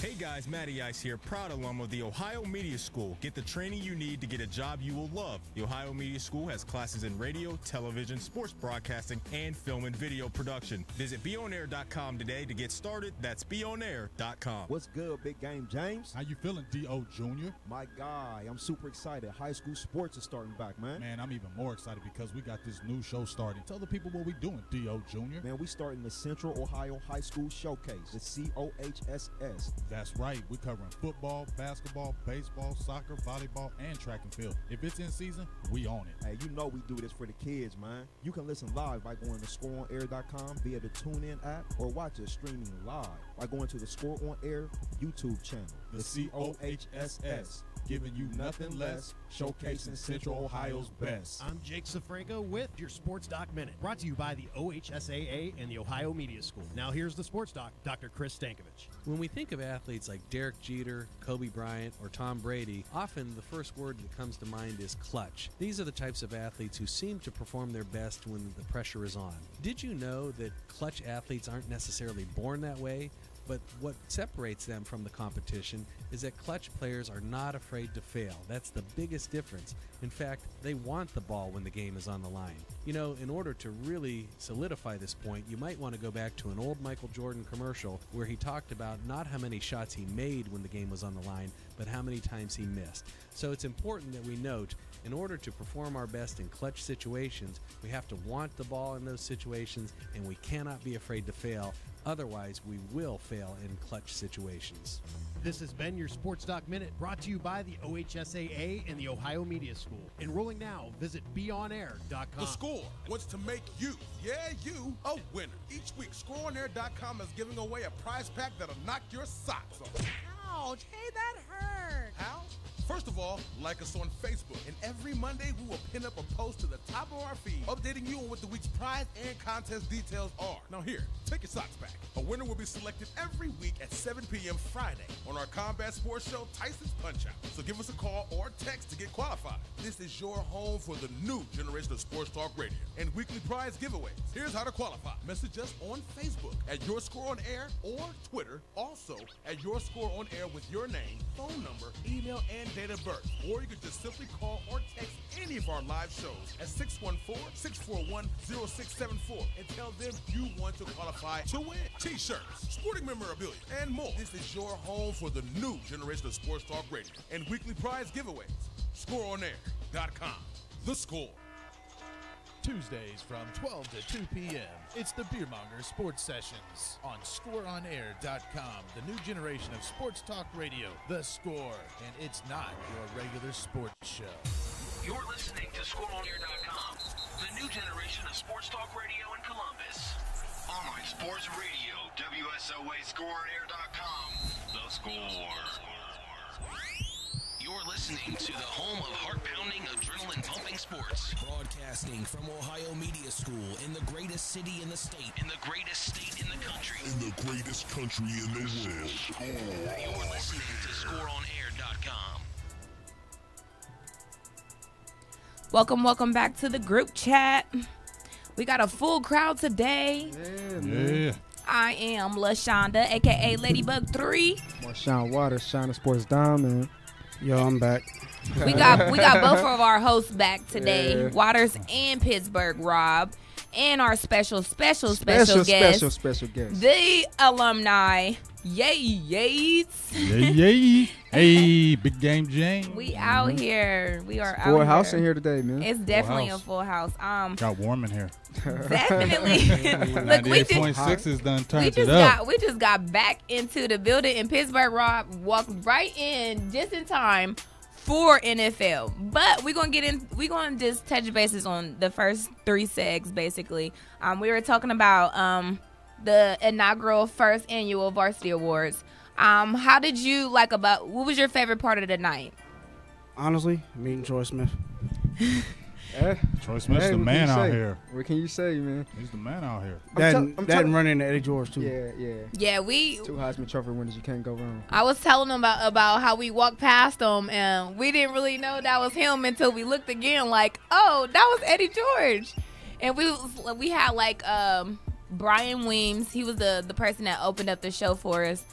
Hey guys, Matty Ice here, proud alum of the Ohio Media School. Get the training you need to get a job you will love. The Ohio Media School has classes in radio, television, sports broadcasting, and film and video production. Visit BeOnAir.com today to get started. That's BeOnAir.com. What's good, Big Game James? How you feeling, D.O. Jr.? My guy, I'm super excited. High school sports is starting back, man. Man, I'm even more excited because we got this new show starting. Tell the people what we doing, D.O. Jr. Man, we starting the Central Ohio High School Showcase, the COHSS. That's right. We're covering football, basketball, baseball, soccer, volleyball, and track and field. If it's in season, we own it. Hey, you know we do this for the kids, man. You can listen live by going to ScoreOnAir.com via the TuneIn app, or watch us streaming live by going to the Score On Air YouTube channel, the COHSS. Giving you nothing less, showcasing Central Ohio's best. I'm Jake Safranco with your Sports Doc Minute, brought to you by the OHSAA and the Ohio Media School. Now here's the Sports Doc, Dr. Chris Stankovich. When we think of athletes like Derek Jeter, Kobe Bryant, or Tom Brady, often the first word that comes to mind is clutch. These are the types of athletes who seem to perform their best when the pressure is on. Did you know that clutch athletes aren't necessarily born that way? But what separates them from the competition is that clutch players are not afraid to fail. That's the biggest difference. In fact, they want the ball when the game is on the line. You know, in order to really solidify this point, you might want to go back to an old Michael Jordan commercial where he talked about not how many shots he made when the game was on the line, but how many times he missed. So it's important that we note, in order to perform our best in clutch situations, we have to want the ball in those situations, and we cannot be afraid to fail. Otherwise, we will fail in clutch situations. This has been your Sports Doc Minute, brought to you by the OHSAA and the Ohio Media School. Enrolling now, visit BeOnAir.com. The Score wants to make you, a winner. Each week, ScoreOnAir.com is giving away a prize pack that'll knock your socks off. Ouch, hey, that hurt. How? First of all, like us on Facebook, and every Monday we will pin up a post to the top of our feed, updating you on what the week's prize and contest details are. Now here, take your socks back. A winner will be selected every week at 7 p.m. Friday on our combat sports show, Tyson's Punch-Out. So give us a call or text to get qualified. This is your home for the new generation of Sports Talk Radio and weekly prize giveaways. Here's how to qualify. Message us on Facebook at Your Score On Air or Twitter, also at Your Score On Air with your name, phone number, email, and date of birth. Or you could just simply call or text any of our live shows at 614-641-0674 and tell them you want to qualify to win T-shirts, sporting memorabilia, and more. This is your home for the new generation of Sports Talk Radio and weekly prize giveaways. Score On Air. ScoreOnAir.com. The Score. Tuesdays from 12 to 2 p.m. It's the Beermonger Sports Sessions on ScoreOnAir.com, the new generation of sports talk radio, The Score. And it's not your regular sports show. You're listening to ScoreOnAir.com, the new generation of sports talk radio in Columbus. Online sports radio, WSOA ScoreOnAir.com, The Score. You're listening to the home of heart-pounding, adrenaline-pumping sports. Broadcasting from Ohio Media School in the greatest city in the state. In the greatest state in the country. In the greatest country in the world. You're listening to ScoreOnAir.com. Welcome back to the group chat. We got a full crowd today. Yeah. I am LaShonda, a.k.a. Ladybug 3. Marshawn Waters, Shonda Sports Dom, man. Yo, I'm back. We got both of our hosts back today, Yeah. Waters and Pittsburgh Rob, and our special guest, the alumni, Yay Yates. Yay. Hey, Big Game Jane. We out here. We are Full out house here. in here today, man. It's definitely house. a full house. Got warm in here. Definitely. Look, we 98.6 is done turned we it up. we just got back into the building in Pittsburgh. Rob walked right in just in time for NFL. But we're gonna just touch bases on the first 3 segs basically. We were talking about the inaugural first annual Varsity Awards. How did you what was your favorite part of the night? Honestly, meeting Troy Smith. Troy Smith's the man out here. What can you say, man? He's the man out here. That and running to Eddie George too. Yeah, we 2 Heisman Trophy winners. You can't go wrong. I was telling them about how we walked past him and we didn't really know that was him until we looked again. Like, oh, that was Eddie George, and we had Brian Weems. He was the person that opened up the show for us.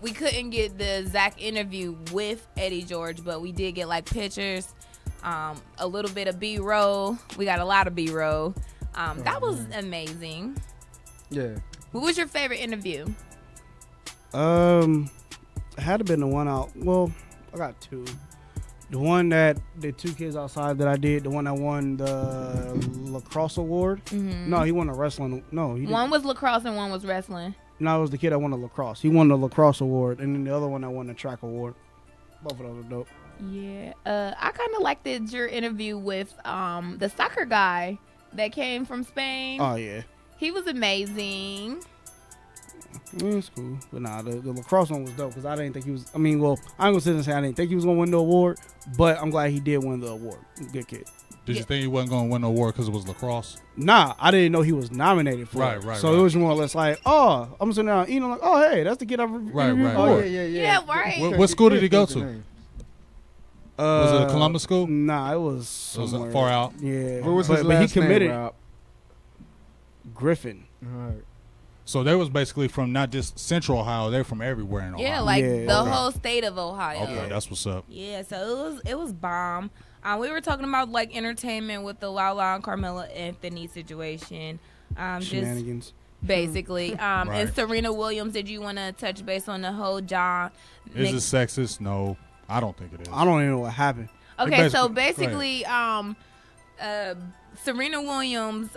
We couldn't get the Zach interview with Eddie George, but we did get pictures, a little bit of B-roll. We got a lot of B-roll. That was amazing. Yeah. What was your favorite interview? It had to been the one out. Well, I got 2. The one that the 2 kids outside that I did, the one that won the lacrosse award. Mm-hmm. No, he won the wrestling. No, he didn't. One was lacrosse and one was wrestling. No, it was the kid that won the lacrosse. He won the lacrosse award, and then the other one that won the track award. Both of those are dope. Yeah, I kind of liked your interview with the soccer guy that came from Spain. Oh yeah, he was amazing. It's cool, but nah, the lacrosse one was dope because I didn't think he was. I mean, well, I'm gonna sit and say I didn't think he was gonna win the award, but I'm glad he did win the award. Good kid. Did you think he wasn't going to win the award because it was lacrosse? Nah, I didn't know he was nominated for it. Right. So it was more or less like, oh, I'm sitting down eating. I'm like, oh, hey, that's the kid I Right. Oh, yeah. Right. What school did he go to? Was it a Columbus school? Nah, it was somewhere. Was it far out? Yeah. What was his last but he committed. name, Rob? Griffin. All right. So they was basically from not just Central Ohio, they're from everywhere in Ohio. Yeah, the whole state of Ohio. Okay, that's what's up. Yeah, so it was bomb. We were talking about entertainment with the Lala and Carmelo Anthony situation. Shenanigans. Just basically. Right. And Serena Williams, did you want to touch base on the whole John? Is it sexist? No, I don't think it is. I don't even know what happened. Okay, so basically, Serena Williams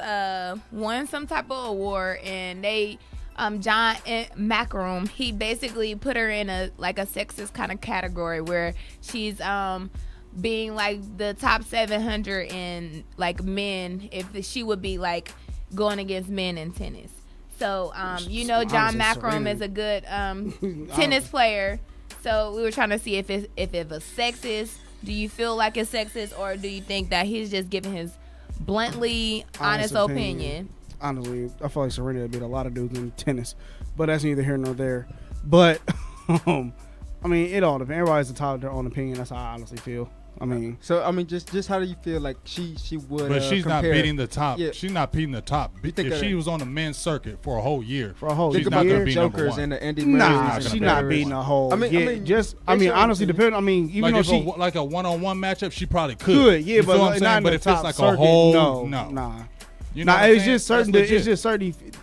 won some type of award, and they John Macron, he basically put her in a sexist kind of category where she's being the top 700 in men, if she would be going against men in tennis. So John Macron is a good tennis player. So we were trying to see if it was sexist. Do you feel like it's sexist, or do you think that he's just giving his bluntly honest opinion? Honestly, I feel like Serena beat a lot of dudes in tennis, but that's neither here nor there. But I mean, it all depends. Everybody's entitled to their own opinion. That's how I honestly feel. I mean, just how do you feel like she would? But she's compare? not beating the top. Yeah. She's not beating the top. If she was on the men's circuit for a whole year, she's think not about going to the be Jokers number one. and the Andy Nah, Murrays. she's not beating a whole. I mean, honestly, depending. I mean, even though she like a one-on-one matchup, she probably could. Yeah, you feel what I'm but saying? not in But the if top it's circuit, a whole, nah. You know it's just certain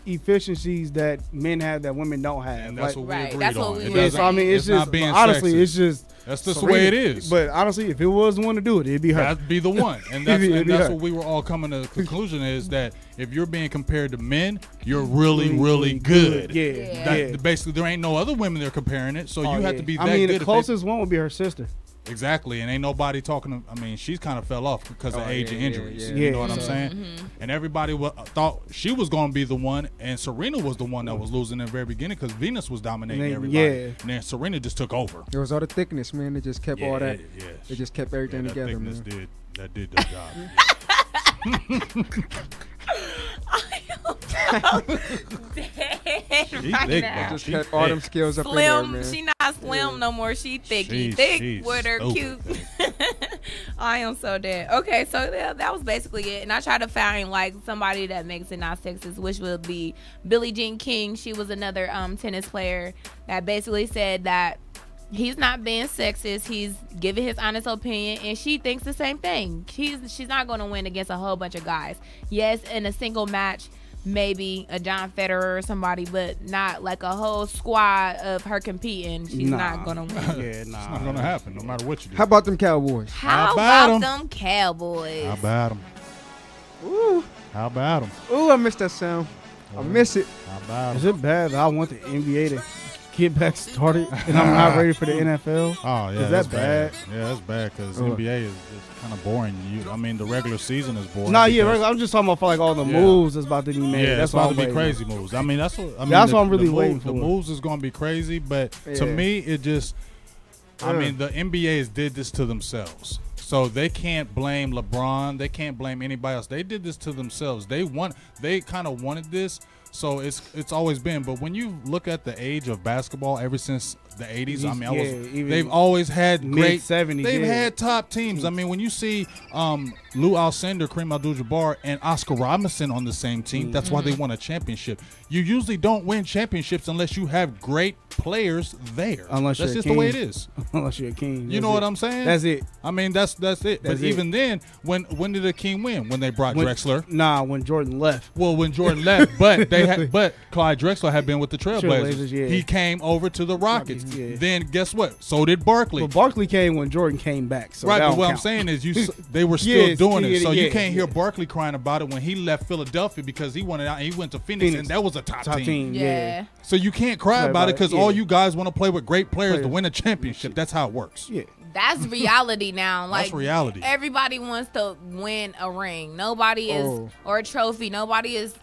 efficiencies that men have that women don't have. And that's what we agreed that's on. what we It were doesn't- so I mean, it's just not being honestly, sexist. it's just That's just the way it is. But honestly, if it was the one to do it, it'd be her. That'd be the one. And that's what we were all coming to the conclusion is that if you're being compared to men, you're really good. Yeah. Basically, there ain't no other women they're comparing it, so you have to be that good. I mean, the closest one would be her sister. Exactly, and ain't nobody talking. I mean, she's kind of fell off because of age and injuries. Yeah. You know what I'm saying? And everybody thought she was going to be the one, and Serena was the one that was losing in the very beginning because Venus was dominating everybody. And then Serena just took over. There was all the thickness, man. It just kept all that. It just kept everything together, man. That did the job. Just kept all them skills up in there, man. She not slim no more. She thicky. Thick with her cute. I am so dead. Okay, so that was basically it. And I tried to find like somebody that makes it not sexist, which would be Billie Jean King. She was another tennis player that basically said that he's not being sexist. He's giving his honest opinion, and she thinks the same thing. She's not going to win against a whole bunch of guys. Yes, in a single match, maybe a John Federer or somebody, but not like a whole squad of her competing. She's not going to win. It's not going to happen no matter what you do. How about them Cowboys? How about them Cowboys? How about them? Ooh. How about them? Ooh, I miss that sound. I miss it. How about Is it bad that I want the NBA to get back started and I'm not ready for the NFL? Oh, yeah. Is that bad? Yeah, that's bad because NBA is just kind of boring. I mean, the regular season is boring. No, I'm just talking about like all the moves that's about to be made. Yeah, that's about to be crazy moves. I mean, that's what I'm really waiting for. The moves is going to be crazy, but to me, it just, I mean, the NBA did this to themselves. So they can't blame LeBron. They can't blame anybody else. They did this to themselves. They kind of wanted this. So it's always been. But when you look at the age of basketball ever since the 80s, I mean, they've always had great 70s. They've had top teams. I mean, when you see Lou Alcindor, Kareem Abdul-Jabbar, and Oscar Robinson on the same team, that's why they won a championship. You usually don't win championships unless you have great players there. Unless that's you're just a king. the way it is. Unless you're a king. You know what I'm saying? That's it. I mean, that's it. But even then, when did the king win? When they brought Drexler? Nah, when Jordan left. Well, when Jordan left, but but Clyde Drexler had been with the Trailblazers. Yeah. He came over to the Rockets. Then guess what? So did Barkley. But Barkley came when Jordan came back. So right, but what count. I'm saying is they were still doing it. So you can't hear Barkley crying about it when he left Philadelphia because he wanted out and he went to Phoenix. And that was a top team. Yeah. So you can't cry about it because all you guys want to play with great players to win a championship. That's how it works. Yeah. That's reality now. Like, that's reality. Everybody wants to win a ring. Nobody is or a trophy. Nobody is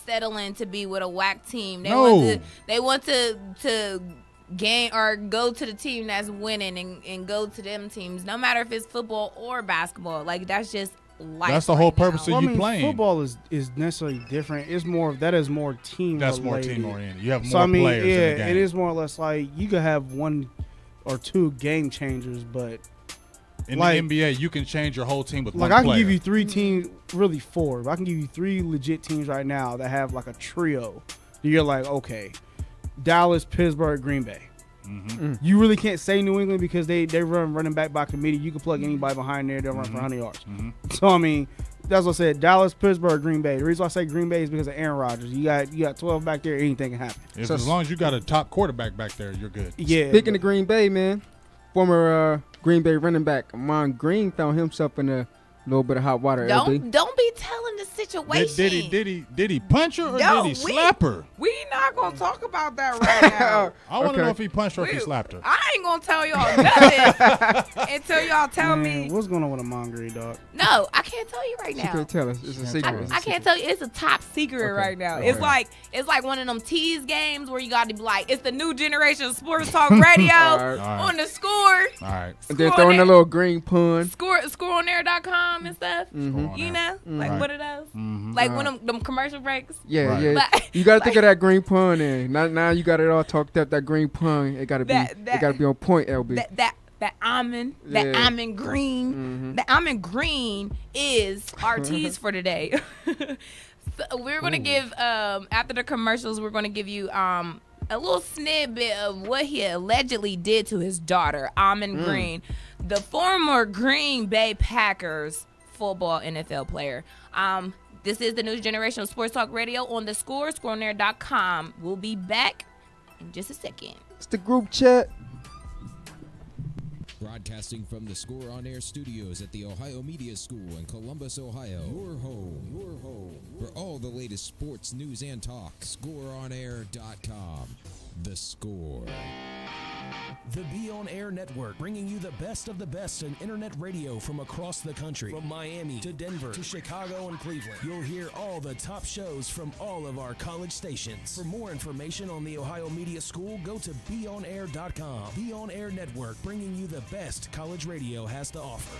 settling to be with a whack team. They want to gain or go to the team that's winning and go to them teams. No matter if it's football or basketball. Like that's just life. That's the whole purpose of you playing. Football is necessarily different. It's more that is more team. That's related. More team oriented. You have more players. Yeah, in the game. it is more or less like you could have one or two game changers, but in the NBA, you can change your whole team with one player. Like I can give you 3 teams, really 4. But I can give you 3 legit teams right now that have like a trio. You're like, okay, Dallas, Pittsburgh, Green Bay. You really can't say New England because they run running back by committee. You can plug anybody behind there, they'll run for 100 yards. So I mean, that's what I said. Dallas, Pittsburgh, Green Bay. The reason I say Green Bay is because of Aaron Rodgers. You got 12 back there, anything can happen. As long as you got a top quarterback back there, you're good. Yeah. Speaking of Green Bay, man, former Green Bay running back Amon Green found himself in a little bit of hot water. Don't be telling the situation. Did he punch her or did he slap her? We not gonna talk about that right now. I want to know if he punched her or if he slapped her. I ain't gonna tell y'all nothing until y'all tell me. What's going on with Amon Green, dog? No, I can't tell you right now. You can't tell us. It's a secret. I can't tell you. It's a top secret right now. It's like one of them tease games where you got to be like, it's the new generation of sports talk radio on the score. All right. And then throwing a little green pun. ScoreOnAir.com and stuff. You know, like what are those? Like one of them commercial breaks. Yeah, yeah. You got to think of that green pun, and now you got it all talked up. That green pun, it got to be on point, LB. That almond green. That almond green is our tease for today. So we're gonna give after the commercials, we're gonna give you a little snippet of what he allegedly did to his daughter, Almond Green, the former Green Bay Packers football NFL player. This is the new generation of Sports Talk Radio on the Score, ScoreOnAir.com. We'll be back in just a second. It's the group chat. Broadcasting from the Score On Air studios at the Ohio Media School in Columbus, Ohio. Your home for all the latest sports news and talk. ScoreOnAir.com. The Score. The Be On Air Network, bringing you the best of the best in internet radio from across the country. From Miami to Denver to Chicago and Cleveland. You'll hear all the top shows from all of our college stations. For more information on the Ohio Media School, go to BeOnAir.com. Be On Air Network, bringing you the best college radio has to offer.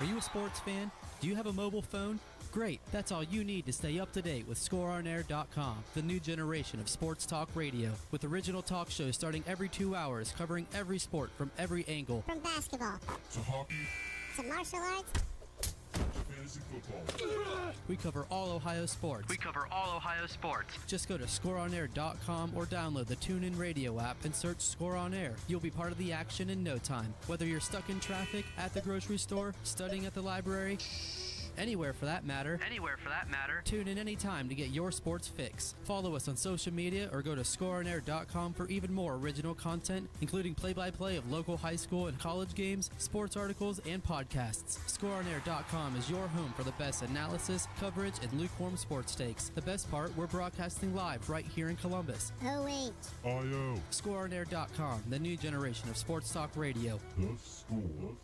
Are you a sports fan? Do you have a mobile phone? Great, that's all you need to stay up to date with ScoreOnAir.com, the new generation of sports talk radio, with original talk shows starting every 2 hours, covering every sport from every angle. From basketball to hockey to martial arts to fantasy football. We cover all Ohio sports. Just go to ScoreOnAir.com or download the TuneIn Radio app and search Score On Air. You'll be part of the action in no time. Whether you're stuck in traffic, at the grocery store, studying at the library, anywhere for that matter. Tune in anytime to get your sports fix. Follow us on social media or go to ScoreOnAir.com for even more original content, including play-by-play of local high school and college games, sports articles, and podcasts. ScoreOnAir.com is your home for the best analysis, coverage, and lukewarm sports takes. The best part, we're broadcasting live right here in Columbus. OH. ScoreOnAir.com, the new generation of sports talk radio. The Score.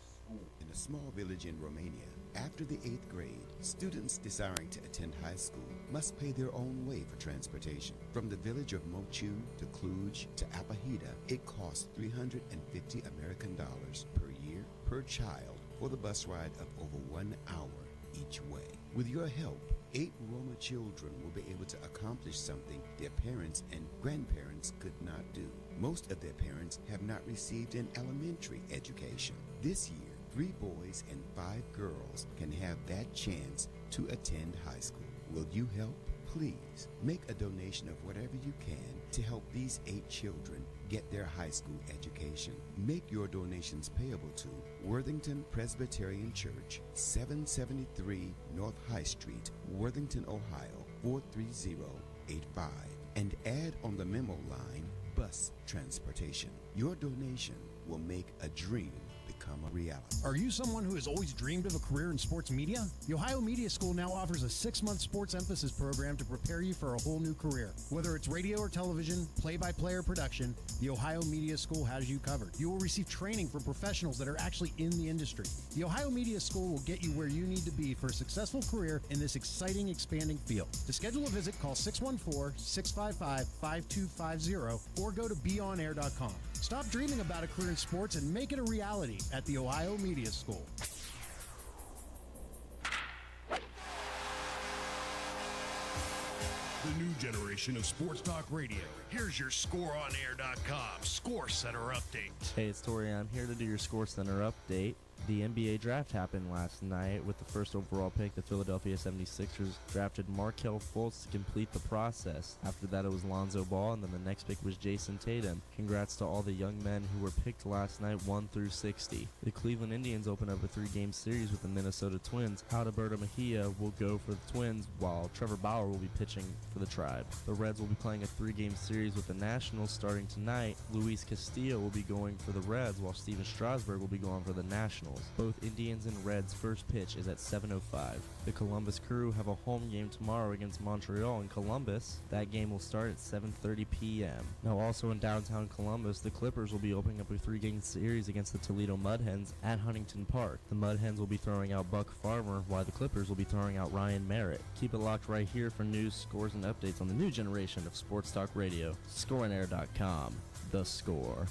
In a small village in Romania, after the 8th grade, students desiring to attend high school must pay their own way for transportation. From the village of Mociu to Cluj to Apahida, it costs $350 American per year per child for the bus ride of over 1 hour each way. With your help, 8 Roma children will be able to accomplish something their parents and grandparents could not do. Most of their parents have not received an elementary education. This year, 3 boys and 5 girls can have that chance to attend high school. Will you help? Please make a donation of whatever you can to help these 8 children get their high school education. Make your donations payable to Worthington Presbyterian Church, 773 North High Street, Worthington, Ohio, 43085. And add on the memo line, bus transportation. Your donation will make a dream become a reality. Are you someone who has always dreamed of a career in sports media? The Ohio Media School now offers a 6-month sports emphasis program to prepare you for a whole new career. Whether it's radio or television, play-by-play or production, the Ohio Media School has you covered. You will receive training from professionals that are actually in the industry. The Ohio Media School will get you where you need to be for a successful career in this exciting, expanding field. To schedule a visit, call 614-655-5250 or go to beonair.com. Stop dreaming about a career in sports and make it a reality at the Ohio Media School. The new generation of sports talk radio. Here's your ScoreOnAir.com Score Center update. Hey, it's Tori. I'm here to do your Score Center update. The NBA draft happened last night. With the first overall pick, the Philadelphia 76ers drafted Markelle Fultz to complete the process. After that, it was Lonzo Ball, and then the next pick was Jason Tatum. Congrats to all the young men who were picked last night, 1 through 60. The Cleveland Indians open up a 3-game series with the Minnesota Twins. Alberto Mejia will go for the Twins, while Trevor Bauer will be pitching for the Tribe. The Reds will be playing a 3-game series with the Nationals starting tonight. Luis Castillo will be going for the Reds, while Steven Strasburg will be going for the Nationals. Both Indians and Reds' first pitch is at 7:05. The Columbus Crew have a home game tomorrow against Montreal in Columbus. That game will start at 7:30 p.m. Now, also in downtown Columbus, the Clippers will be opening up a 3-game series against the Toledo Mud Hens at Huntington Park. The Mud Hens will be throwing out Buck Farmer, while the Clippers will be throwing out Ryan Merritt. Keep it locked right here for news, scores, and updates on the new generation of sports talk radio. ScoreOnAir.com. The Score.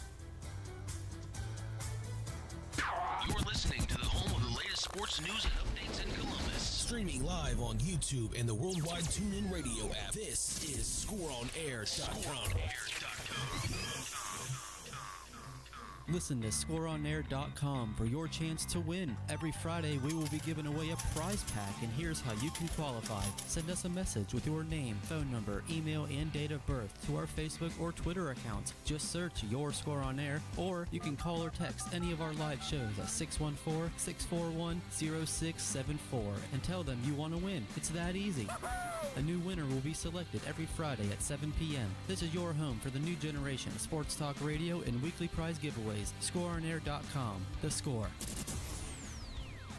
You're listening to the home of the latest sports news and updates in Columbus. Streaming live on YouTube and the worldwide TuneIn Radio app. This is ScoreOnAir.com. Listen to scoreonair.com for your chance to win. Every Friday, we will be giving away a prize pack, and here's how you can qualify. Send us a message with your name, phone number, email, and date of birth to our Facebook or Twitter accounts. Just search Your Score on Air, or you can call or text any of our live shows at 614-641-0674 and tell them you want to win. It's that easy. A new winner will be selected every Friday at 7 p.m. This is your home for the new generation of sports talk radio and weekly prize giveaways. ScoreOnAir.com. The Score.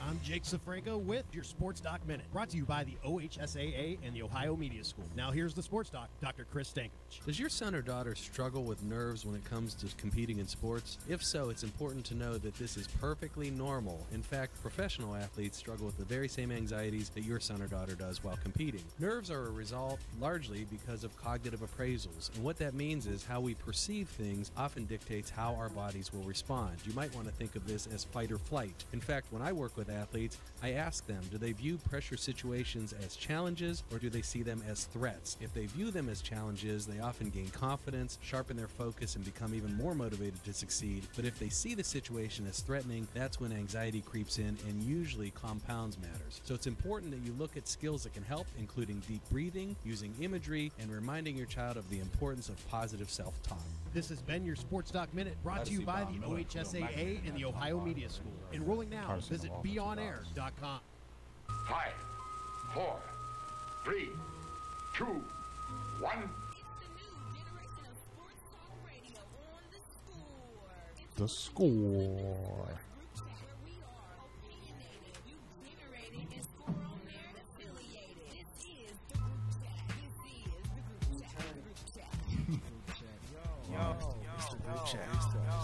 I'm Jake Safranco with your Sports Doc Minute, brought to you by the OHSAA and the Ohio Media School. Now here's the Sports Doc, Dr. Chris Stankovich. Does your son or daughter struggle with nerves when it comes to competing in sports? If so, it's important to know that this is perfectly normal. In fact, professional athletes struggle with the very same anxieties that your son or daughter does while competing. Nerves are a result largely because of cognitive appraisals, and what that means is how we perceive things often dictates how our bodies will respond. You might want to think of this as fight or flight. In fact, when I work with athletes, I ask them, do they view pressure situations as challenges or do they see them as threats? If they view them as challenges, they often gain confidence, sharpen their focus, and become even more motivated to succeed. But if they see the situation as threatening, that's when anxiety creeps in and usually compounds matters. So it's important that you look at skills that can help, including deep breathing, using imagery, and reminding your child of the importance of positive self-talk. This has been your Sports Doc Minute, brought to you by the OHSAA and the Ohio Media School. Enrolling now, visit beonair.com. 5, 4, 3, 2, 1. The Score.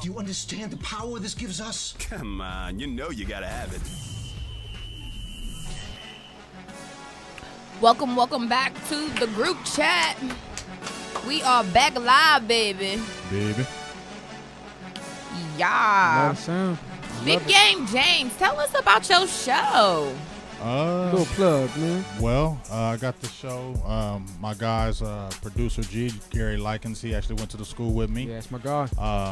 Do you understand the power this gives us? Come on, you know you gotta have it. Welcome back to the group chat. We are back live, baby. Yeah. Big Game James, tell us about your show. Little plug, man. Well, I got the show. My guy's producer G, Gary Likens, he actually went to the school with me. Yeah, that's my guy.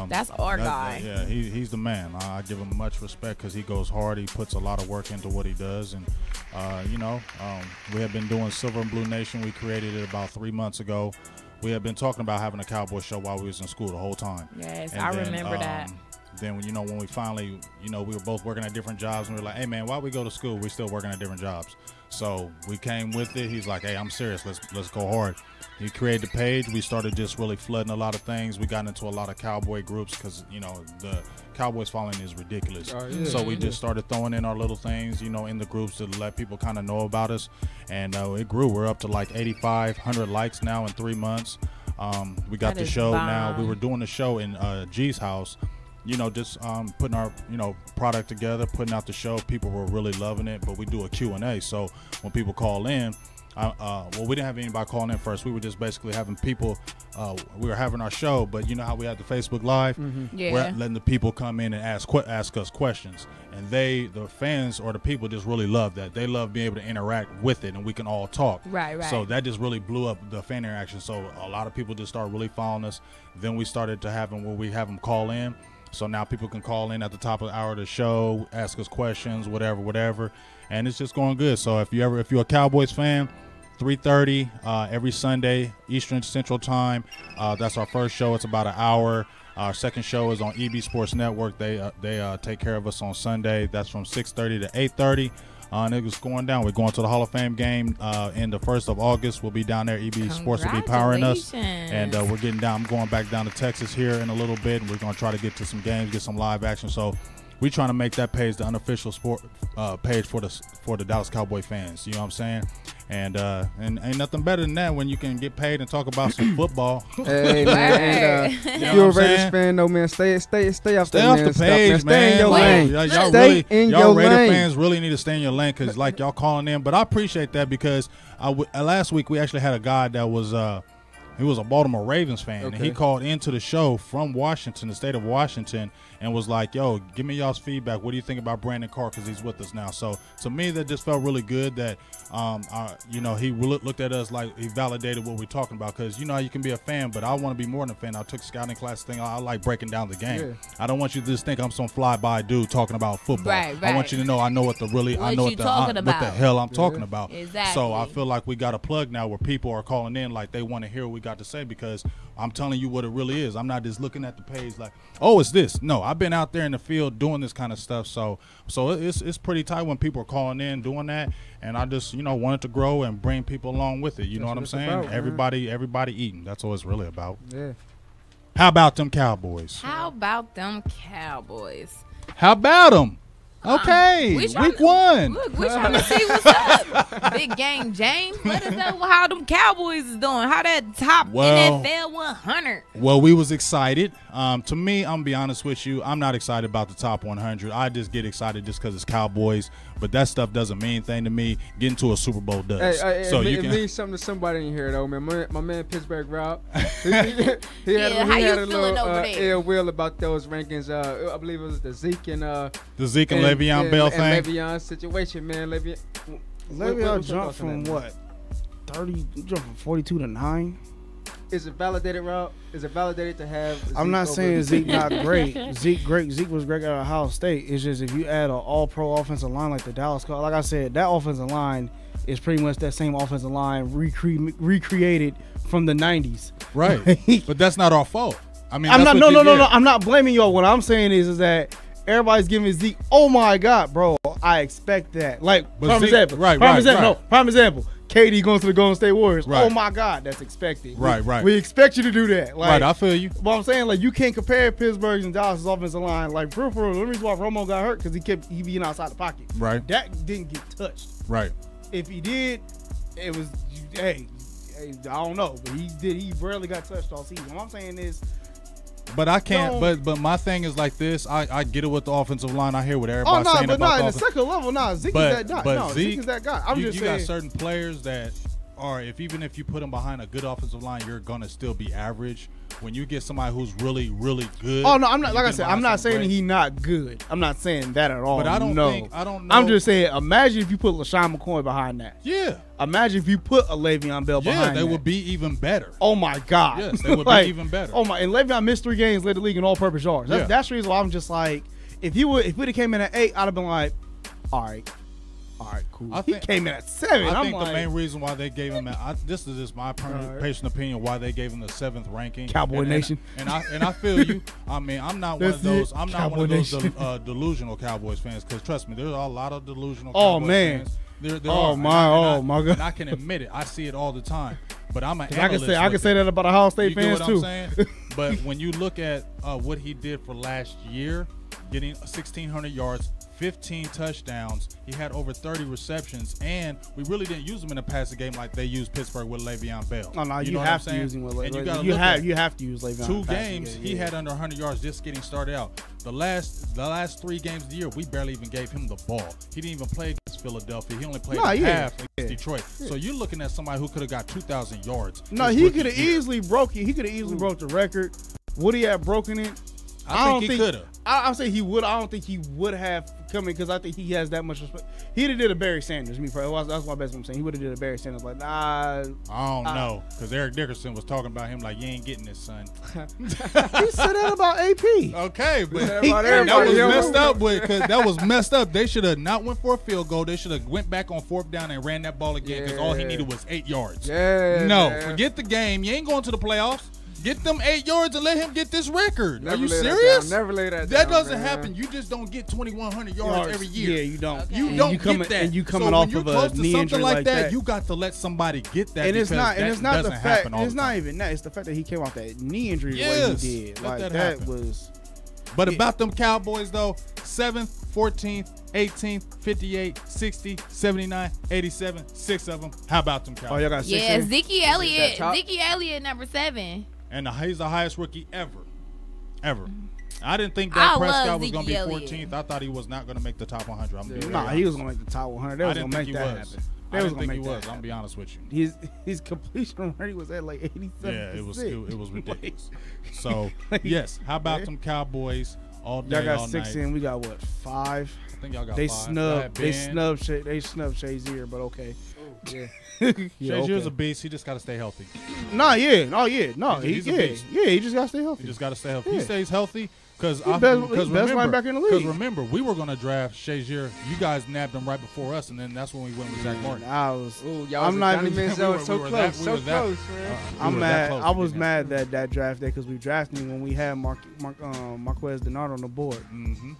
That's our guy. Yeah, he's the man. I give him much respect because he goes hard. He puts a lot of work into what he does. And, we have been doing Silver and Blue Nation. We created it about 3 months ago. We have been talking about having a Cowboy show while we was in school the whole time. Yes, and I remember that. Then, when we finally, we were both working at different jobs, and we were like, hey, man, while we go to school, we still working at different jobs. So we came with it. He's like, hey, I'm serious. Let's go hard. He created the page. We started just really flooding a lot of things. We got into a lot of Cowboy groups because, the Cowboys following is ridiculous. So we just started throwing in our little things, in the groups to let people kind of know about us. And it grew. We're up to like 8,500 likes now in 3 months. We got the show now. We were doing the show in G's house. Just putting our, product together, putting out the show. People were really loving it, but we do a Q&A. So when people call in, we didn't have anybody calling in first. We were just basically having people, we were having our show, but you know how we had the Facebook Live? Yeah. We're letting the people come in and ask us questions. And the fans or the people just really love that. They love being able to interact with it, and we can all talk. Right. So that just really blew up the fan interaction. So a lot of people just started really following us. Then we started to have them where we have them call in. So now people can call in at the top of the hour of the show, ask us questions, whatever. And it's just going good. So if you're a Cowboys fan, 3:30 every Sunday, Eastern Central Time. That's our first show. It's about an hour. Our second show is on EB Sports Network. They take care of us on Sunday. That's from 6:30 to 8:30. And it was going down. We're going to the Hall of Fame game in the 1st of August. We'll be down there. EB Sports will be powering us. And we're getting down. I'm going back down to Texas here in a little bit. And we're going to try to get to some games, get some live action. So we're trying to make that page the unofficial sport page for the Dallas Cowboy fans. You know what I'm saying? And ain't nothing better than that when you can get paid and talk about some football. Hey, man. And, if you're a Raiders fan, no, man, stay off the page, man. Stay in your lane. Y'all Raider fans really need to stay in your lane because, like, y'all calling in. But I appreciate that because last week we actually had a guy that was he was a Baltimore Ravens fan, and he called into the show from Washington, the state of Washington, and was like, yo, give me y'all's feedback. What do you think about Brandon Carr because he's with us now? So to me, that just felt really good that You know, he looked at us like he validated what we're talking about, because you know you can be a fan, but I want to be more than a fan. I took scouting class thing. I like breaking down the game. Yeah. I don't want you to just think I'm some fly-by dude talking about football. Right. I want you to know I know what the hell I'm talking about. Exactly. So I feel like we got a plug now where people are calling in like they want to hear what we got to say, because I'm telling you what it really is. I'm not just looking at the page like, oh, it's this. No, I've been out there in the field doing this kind of stuff. So it's pretty tight when people are calling in doing that, and I just wanted to grow and bring people along with it. You know what I'm saying? About, everybody eating. That's what it's really about. Yeah. How about them Cowboys? How about them Cowboys? How about them? Okay, week one. Look, we're trying to see what's up. Big Game James, let us know how them Cowboys is doing. How that top NFL 100. Well, we was excited. To me, I'm gonna be honest with you, I'm not excited about the top 100. I just get excited just because it's Cowboys. But that stuff doesn't mean anything to me. Getting to a Super Bowl does. It means something to somebody in here, though, man. My man Pittsburgh Rob. he had a little ill will about those rankings. I believe it was the Zeke and Le'Veon Bell thing. And Le'Veon situation, man. Le'Veon jumped from what? 30? Jumped from 42 to 9. Is it validated, Rob? Is it validated to have Zeke? I'm not saying Zeke not great. Zeke great. Zeke was great at Ohio State. It's just if you add an all-pro offensive line like the Dallas Cowboys, like I said, that offensive line is pretty much that same offensive line recreated from the 90s. Right. But that's not our fault. I mean, no. I'm not blaming y'all. What I'm saying is that everybody's giving Zeke, oh my God, bro, I expect that. Like, prime example. Prime example. KD going to the Golden State Warriors. Right. Oh my God, that's expected. Right. We expect you to do that. Like, right, I feel you. But I'm saying, like, you can't compare Pittsburgh's and Dallas' offensive line. Like, for the reason why Romo got hurt, because he being outside the pocket. Right. Dak didn't get touched. Right. If he did, it was, hey, I don't know, but he did. He barely got touched all season. What I'm saying is, but I can't. But my thing is like this. I get it with the offensive line. I hear what everybody's saying about the in the second level, Zeke is that guy. Zeke is that guy. I'm just saying. You got certain players that are, even if you put them behind a good offensive line, you're gonna still be average. When you get somebody who's really, really good. Oh no, I'm not. Like I said, I'm not saying he's not good. I'm not saying that at all. But I don't know. I'm just saying. Imagine if you put LaShawn McCoy behind that. Yeah. Imagine if you put a Le'Veon Bell behind that. Yeah, they would be even better. Oh my God. Yes, they would be even better. Oh my, and Le'Veon missed 3 games, led the league in all-purpose yards. That's the reason why I'm just like, if he would have came in at 8, I'd have been like, all right, cool. He came in at 7. I think the main reason why they gave him this is just my personal opinion, why they gave him the 7th ranking. Cowboy Nation. And I feel you. I mean, I'm not one of those. I'm not one of those delusional Cowboys fans, because trust me, there's a lot of delusional Cowboys fans. There my God. And I can admit it. I see it all the time. But I'm an analyst. I can say that about Ohio State fans too. I'm saying? But when you look at what he did for last year, getting 1,600 yards, 15 touchdowns, he had over 30 receptions, and we really didn't use him in a passing game like they used Pittsburgh with Le'Veon Bell. No, you have to use him with Le'Veon. You have to use Le'Veon. 2 games, he had under 100 yards just getting started out. The last 3 games of the year, we barely even gave him the ball. He didn't even play against Philadelphia. He only played half against Detroit. So you're looking at somebody who could have got 2,000 yards. No, he could have easily broke it. He could have easily broke the record. Would he have broken it? I think he could have. I'll say he would. I don't think he would have come in, because I think he has that much respect. He'd have did a Barry Sanders. That's my best. I'm saying he would have did a Barry Sanders. Like, nah. I don't know, because Eric Dickerson was talking about him like, you ain't getting this, son. He said that about AP. Okay, but that was messed up. Because that was messed up. They should have not went for a field goal. They should have went back on 4th down and ran that ball again, because all he needed was 8 yards. Forget the game. You ain't going to the playoffs. Get them 8 yards and let him get this record. Are you serious? Never lay that down. That doesn't happen. You just don't get 2,100 yards every year. Yeah, you don't. Okay. You don't get that. And you coming off of a knee injury like that, you got to let somebody get that. And it's not. And it's not the fact. It's not even that. It's the fact that he came off that knee injury the way he did. Like that was. But about them Cowboys though, 7th, 14th, 18th, 58, 60, 79, 87, 6 of them. How about them Cowboys? Oh, y'all got 6. Yeah, Zeke Elliott, number 7. And he's the highest rookie ever. I didn't think Dak Prescott was going to be 14th. I thought he was not going to make the top 100. Nah, he was going to make the top 100. They was going to make that happen. I didn't think he was. I'm going to be honest with you. His completion rate was at like 87%. Yeah, it was ridiculous. So, yes, how about them Cowboys all day, y'all got all 6 night? in. We got, what, 5? I think y'all got They 5. snubbed Shazier, but okay. Yeah. Shazier's a beast. He just got to stay healthy. No, he's a beast. He just got to stay healthy. He just got to stay healthy. Yeah. He stays healthy because He's best linebacker in the league. Because remember, we were going to draft Shazier. You guys nabbed him right before us, and then that's when we went with Zach Martin. I'm not even. Manziel so close, so close, man. I'm mad. I was mad that draft day because we drafted him when we had Marquez Denard on the board. Mm-hmm.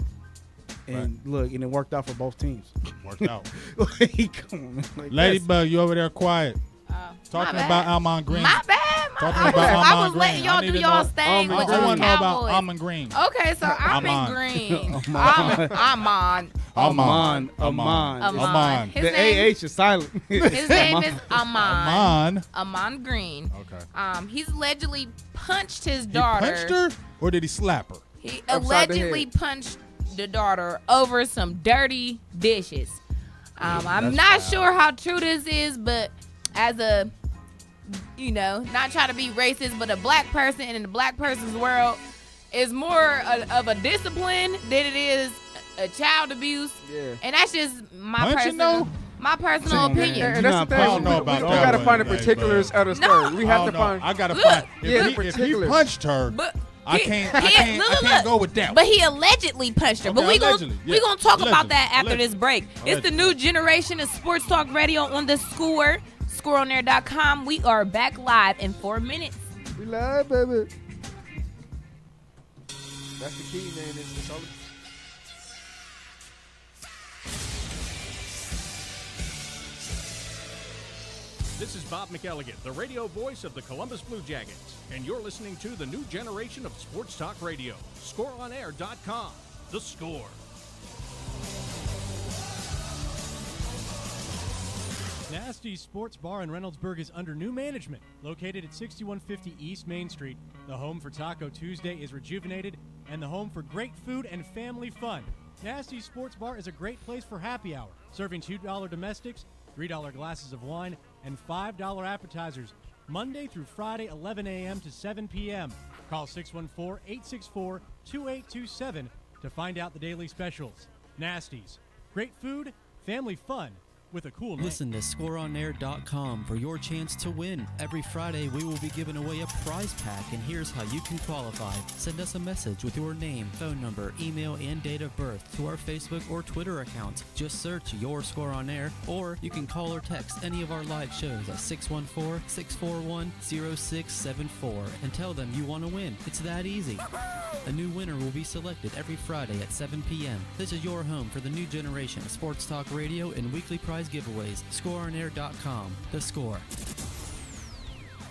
And look, and it worked out for both teams. Worked out. Come on, man. Like, Ladybug, you over there quiet. Talking about Almond Green. My bad. Talking about Almond I was letting y'all do y'all's thing with I your want to know about Cowboys. Almond Green. Okay, so Almond Green. Amon. His The name, AH is silent. His name is Amon. Amon Green. Okay. He's allegedly punched his He daughter. punched her, or did he slap her? He Upside the allegedly head. punched the daughter over some dirty dishes. I'm That's not foul. sure how true this is, but as a, not trying to be racist, but a black person in the black person's world is more of a discipline than it is a child abuse. Yeah. And that's just my Punching, personal, though? my personal opinion. And that's the I thing. don't know We about got to that find the one, particulars of the story. We have to find. I gotta Look. find. Yeah, If the he particulars. punched her, But I can't go with that. But he allegedly punched her. Okay, but we allegedly, we gonna talk about Allegedly, that after allegedly, this break. It's the new generation of Sports Talk Radio on the Score. ScoreOnAir.com. We are back live in 4 minutes. We live, baby. That's the key, man. It's all. This is Bob McElligott, the radio voice of the Columbus Blue Jackets, and you're listening to the new generation of Sports Talk Radio. ScoreOnAir.com. The Score. Nasty Sports Bar in Reynoldsburg is under new management. Located at 6150 East Main Street, the home for Taco Tuesday is rejuvenated and the home for great food and family fun. Nasty Sports Bar is a great place for happy hour, serving $2 domestics, $3 glasses of wine, and $5 appetizers, Monday through Friday, 11 a.m. to 7 p.m. Call 614-864-2827 to find out the daily specials. Nasty's. Great food, family fun, with a cool name. Listen to ScoreOnAir.com for your chance to win. Every Friday, we will be giving away a prize pack, and here's how you can qualify. Send us a message with your name, phone number, email, and date of birth to our Facebook or Twitter account. Just search Your Score on Air, or you can call or text any of our live shows at 614-641-0674 and tell them you want to win. It's that easy. A new winner will be selected every Friday at 7 p.m. This is your home for the new generation of Sports Talk Radio and weekly prize giveaways. ScoreOnAir.com. The Score.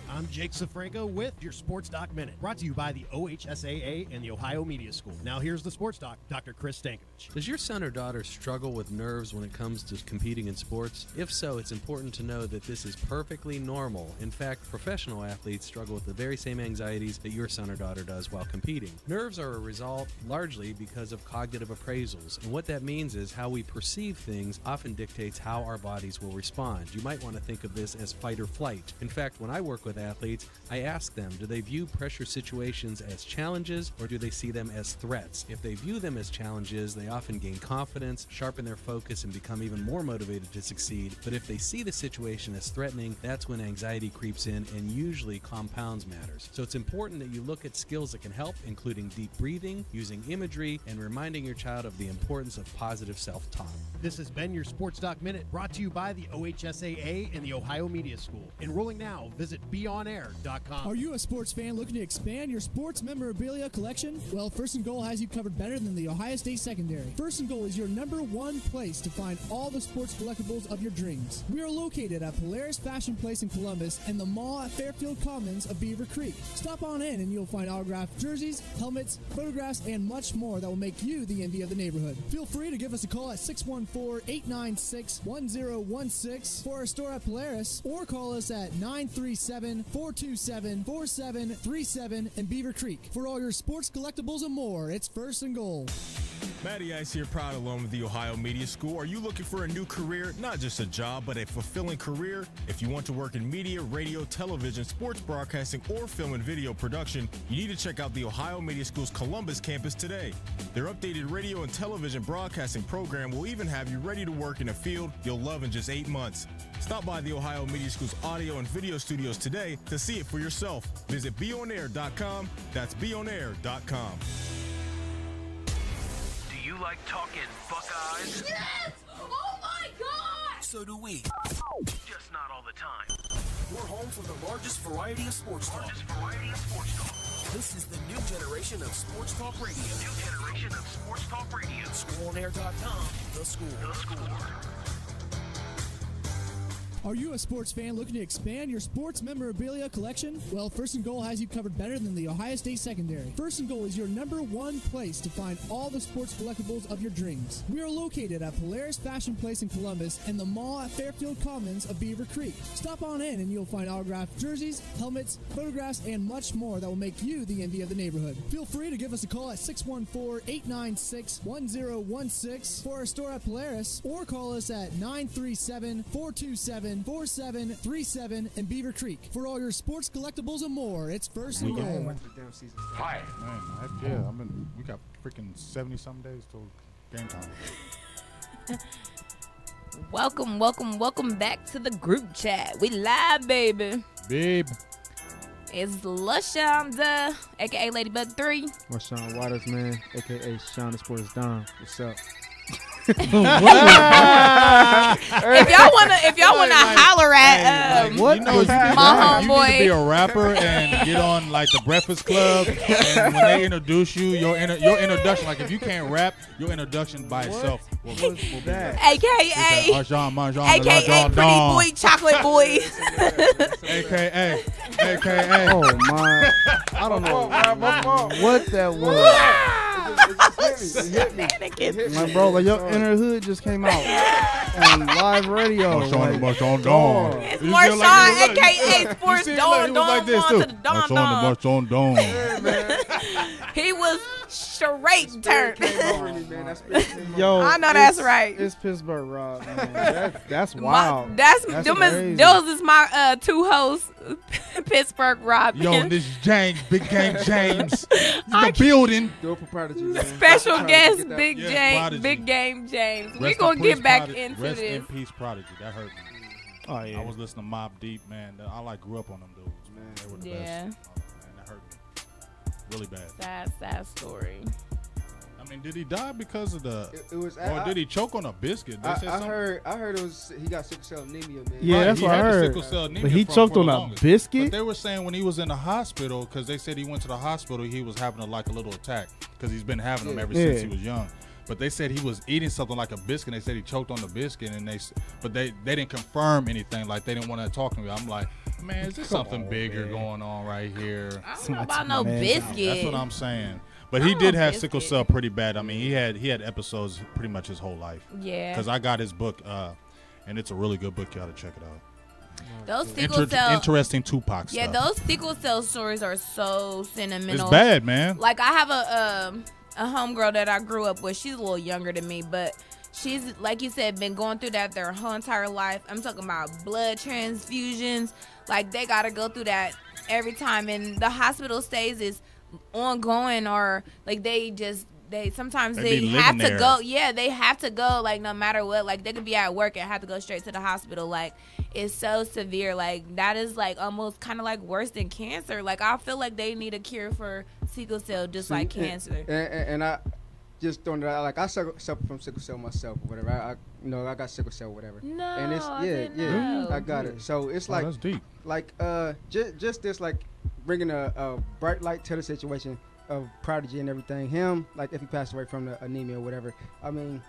I'm Jake Safranco with your Sports Doc Minute, brought to you by the OHSAA and the Ohio Media School. Now here's the Sports Doc, Dr. Chris Stankovich. Does your son or daughter struggle with nerves when it comes to competing in sports? If so, it's important to know that this is perfectly normal. In fact, professional athletes struggle with the very same anxieties that your son or daughter does while competing. Nerves are a result largely because of cognitive appraisals, and what that means is how we perceive things often dictates how our bodies will respond. You might want to think of this as fight or flight. In fact, when I work with athletes, I ask them, do they view pressure situations as challenges or do they see them as threats? If they view them as challenges, they often gain confidence, sharpen their focus, and become even more motivated to succeed. But if they see the situation as threatening, that's when anxiety creeps in and usually compounds matters. So it's important that you look at skills that can help, including deep breathing, using imagery, and reminding your child of the importance of positive self-talk. This has been your Sports Doc Minute, brought to you by the OHSAA and the Ohio Media School. Enrolling now, visit BeOnAir.com. Are you a sports fan looking to expand your sports memorabilia collection? Well, First and Goal has you covered better than the Ohio State Secondary. First and Goal is your #1 place to find all the sports collectibles of your dreams. We are located at Polaris Fashion Place in Columbus and the mall at Fairfield Commons of Beaver Creek. Stop on in and you'll find autographed jerseys, helmets, photographs, and much more that will make you the envy of the neighborhood. Feel free to give us a call at 614-896-1016 for our store at Polaris, or call us at 937-427-4737 in Beaver Creek. For all your sports collectibles and more, it's First and Goal. Matty Ice here, proud alum of the Ohio Media School. Are you looking for a new career? Not just a job, but a fulfilling career? If you want to work in media, radio, television, sports broadcasting, or film and video production, you need to check out the Ohio Media School's Columbus campus today. Their updated radio and television broadcasting program will even have you ready to work in a field you'll love in just 8 months. Stop by the Ohio Media School's audio and video studios today to see it for yourself. Visit beonair.com. That's beonair.com. Do you like talking Buckeyes? Yes! Oh my God! So do we. Just not all the time. We're home for the largest variety of sports talk. This is the new generation of sports talk radio. ScoreOnAir.com. The Score. Are you a sports fan looking to expand your sports memorabilia collection? Well, First and Goal has you covered better than the Ohio State Secondary. First and Goal is your #1 place to find all the sports collectibles of your dreams. We are located at Polaris Fashion Place in Columbus and the mall at Fairfield Commons of Beaver Creek. Stop on in and you'll find autographed jerseys, helmets, photographs, and much more that will make you the envy of the neighborhood. Feel free to give us a call at 614-896-1016 for our store at Polaris, or call us at 937-427-4737 in Beaver Creek. For all your sports collectibles and more, it's First and Goal. Hi. Man, heck yeah. We got freaking 70-something days till game time. Welcome back to the group chat. We live, baby. Babe. It's LaShonda, a.k.a. Ladybug 3. Or Sean Waters, man, a.k.a. Sean the Sports Don. What's up? If y'all wanna holler at you know, my you homeboy, need to be a rapper and get on like the Breakfast Club. And when they introduce you, your introduction, like if you can't rap, your introduction by itself. What was that? AKA Pretty Boy Chocolate Boy. AKA. Oh my! I don't know what that was. It hit me. My bro, like your inner hood just came out on live radio. It's Marshawn, a.k.a. Sports Don Don to the Don Don. He was straight turned. Yo, I know that's right. It's Pittsburgh Rob, man. That's wild. Those is my two hosts, Pittsburgh Rob. Yo, this is James, Big Game James. The building. Special guest, Big James, Big Game James. We're going to get back into Rest this. in peace, Prodigy. That hurt me. Oh, yeah. I was listening to Mobb Deep, man. I grew up on them dudes, man. They were the best. Man, that hurt me. Really bad. Sad story. I mean, did he die because of the? Or did he choke on a biscuit? I heard it was he got sickle cell anemia, man. Yeah, that's what I heard. But he choked on a biscuit. But they were saying when he was in the hospital, because they said he went to the hospital, he was having a little attack because he's been having them ever since he was young. But they said he was eating something like a biscuit. They said he choked on the biscuit, and they didn't confirm anything. Like they didn't want to talk to me. I'm like, man, is there something bigger going on right here? I don't know about no biscuit. That's what I'm saying. But he did have sickle cell pretty bad. I mean, he had episodes pretty much his whole life. Yeah. Because I got his book, and it's a really good book. You got to check it out. Those sickle cell, interesting Tupac stuff. Yeah, those sickle cell stories are so sentimental. It's bad, man. Like I have a homegirl that I grew up with. She's a little younger than me, but she's, like you said, been going through that their whole entire life. I'm talking about blood transfusions. Like they got to go through that every time, and the hospital stays is ongoing, or like they sometimes they have to go. Yeah, they have to go, like no matter what. Like they could be at work and have to go straight to the hospital. Like it's so severe. Like that is like almost kind of like worse than cancer. Like I feel like they need a cure for sickle cell, just like cancer. And I just throwing it out, like I suffer from sickle cell myself or whatever. I got sickle cell or whatever. No, and it's I got it. So it's like that's deep. Like just this, like bringing a bright light to the situation of Prodigy and everything. Him, like if he passed away from the anemia or whatever, I mean,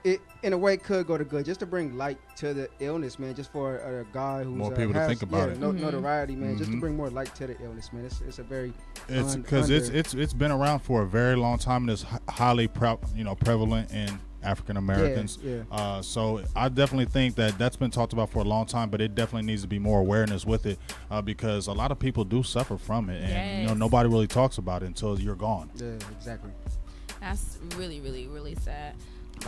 it in a way could go to good, just to bring light to the illness, man. Just for a guy who's more people to think about it. Notoriety, man. Just to bring more light to the illness, man. It's a very because it's been around for a very long time, and it's highly prevalent in African Americans. Yeah. So I definitely think that's been talked about for a long time, but it definitely needs to be more awareness with it because a lot of people do suffer from it, and nobody really talks about it until you're gone. Yeah, exactly. That's really, really, really sad.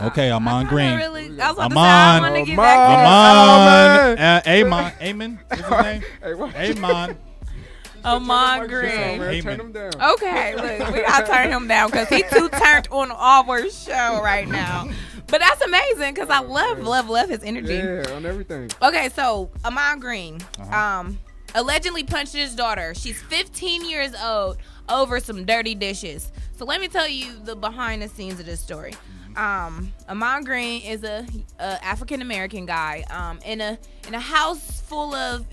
Okay, Amon Green. Really, I was about to say, I want to get back to Amon. Amon. What's his name? Amon. Amon Green. Turn him down. Okay, look, we gotta turn him down because he too turned on our show right now. But that's amazing because I love his energy. Yeah, on everything. Okay, so Amon Green, allegedly punched his daughter. She's 15 years old over some dirty dishes. So let me tell you the behind the scenes of this story. Amon Green is a African American guy in a house full of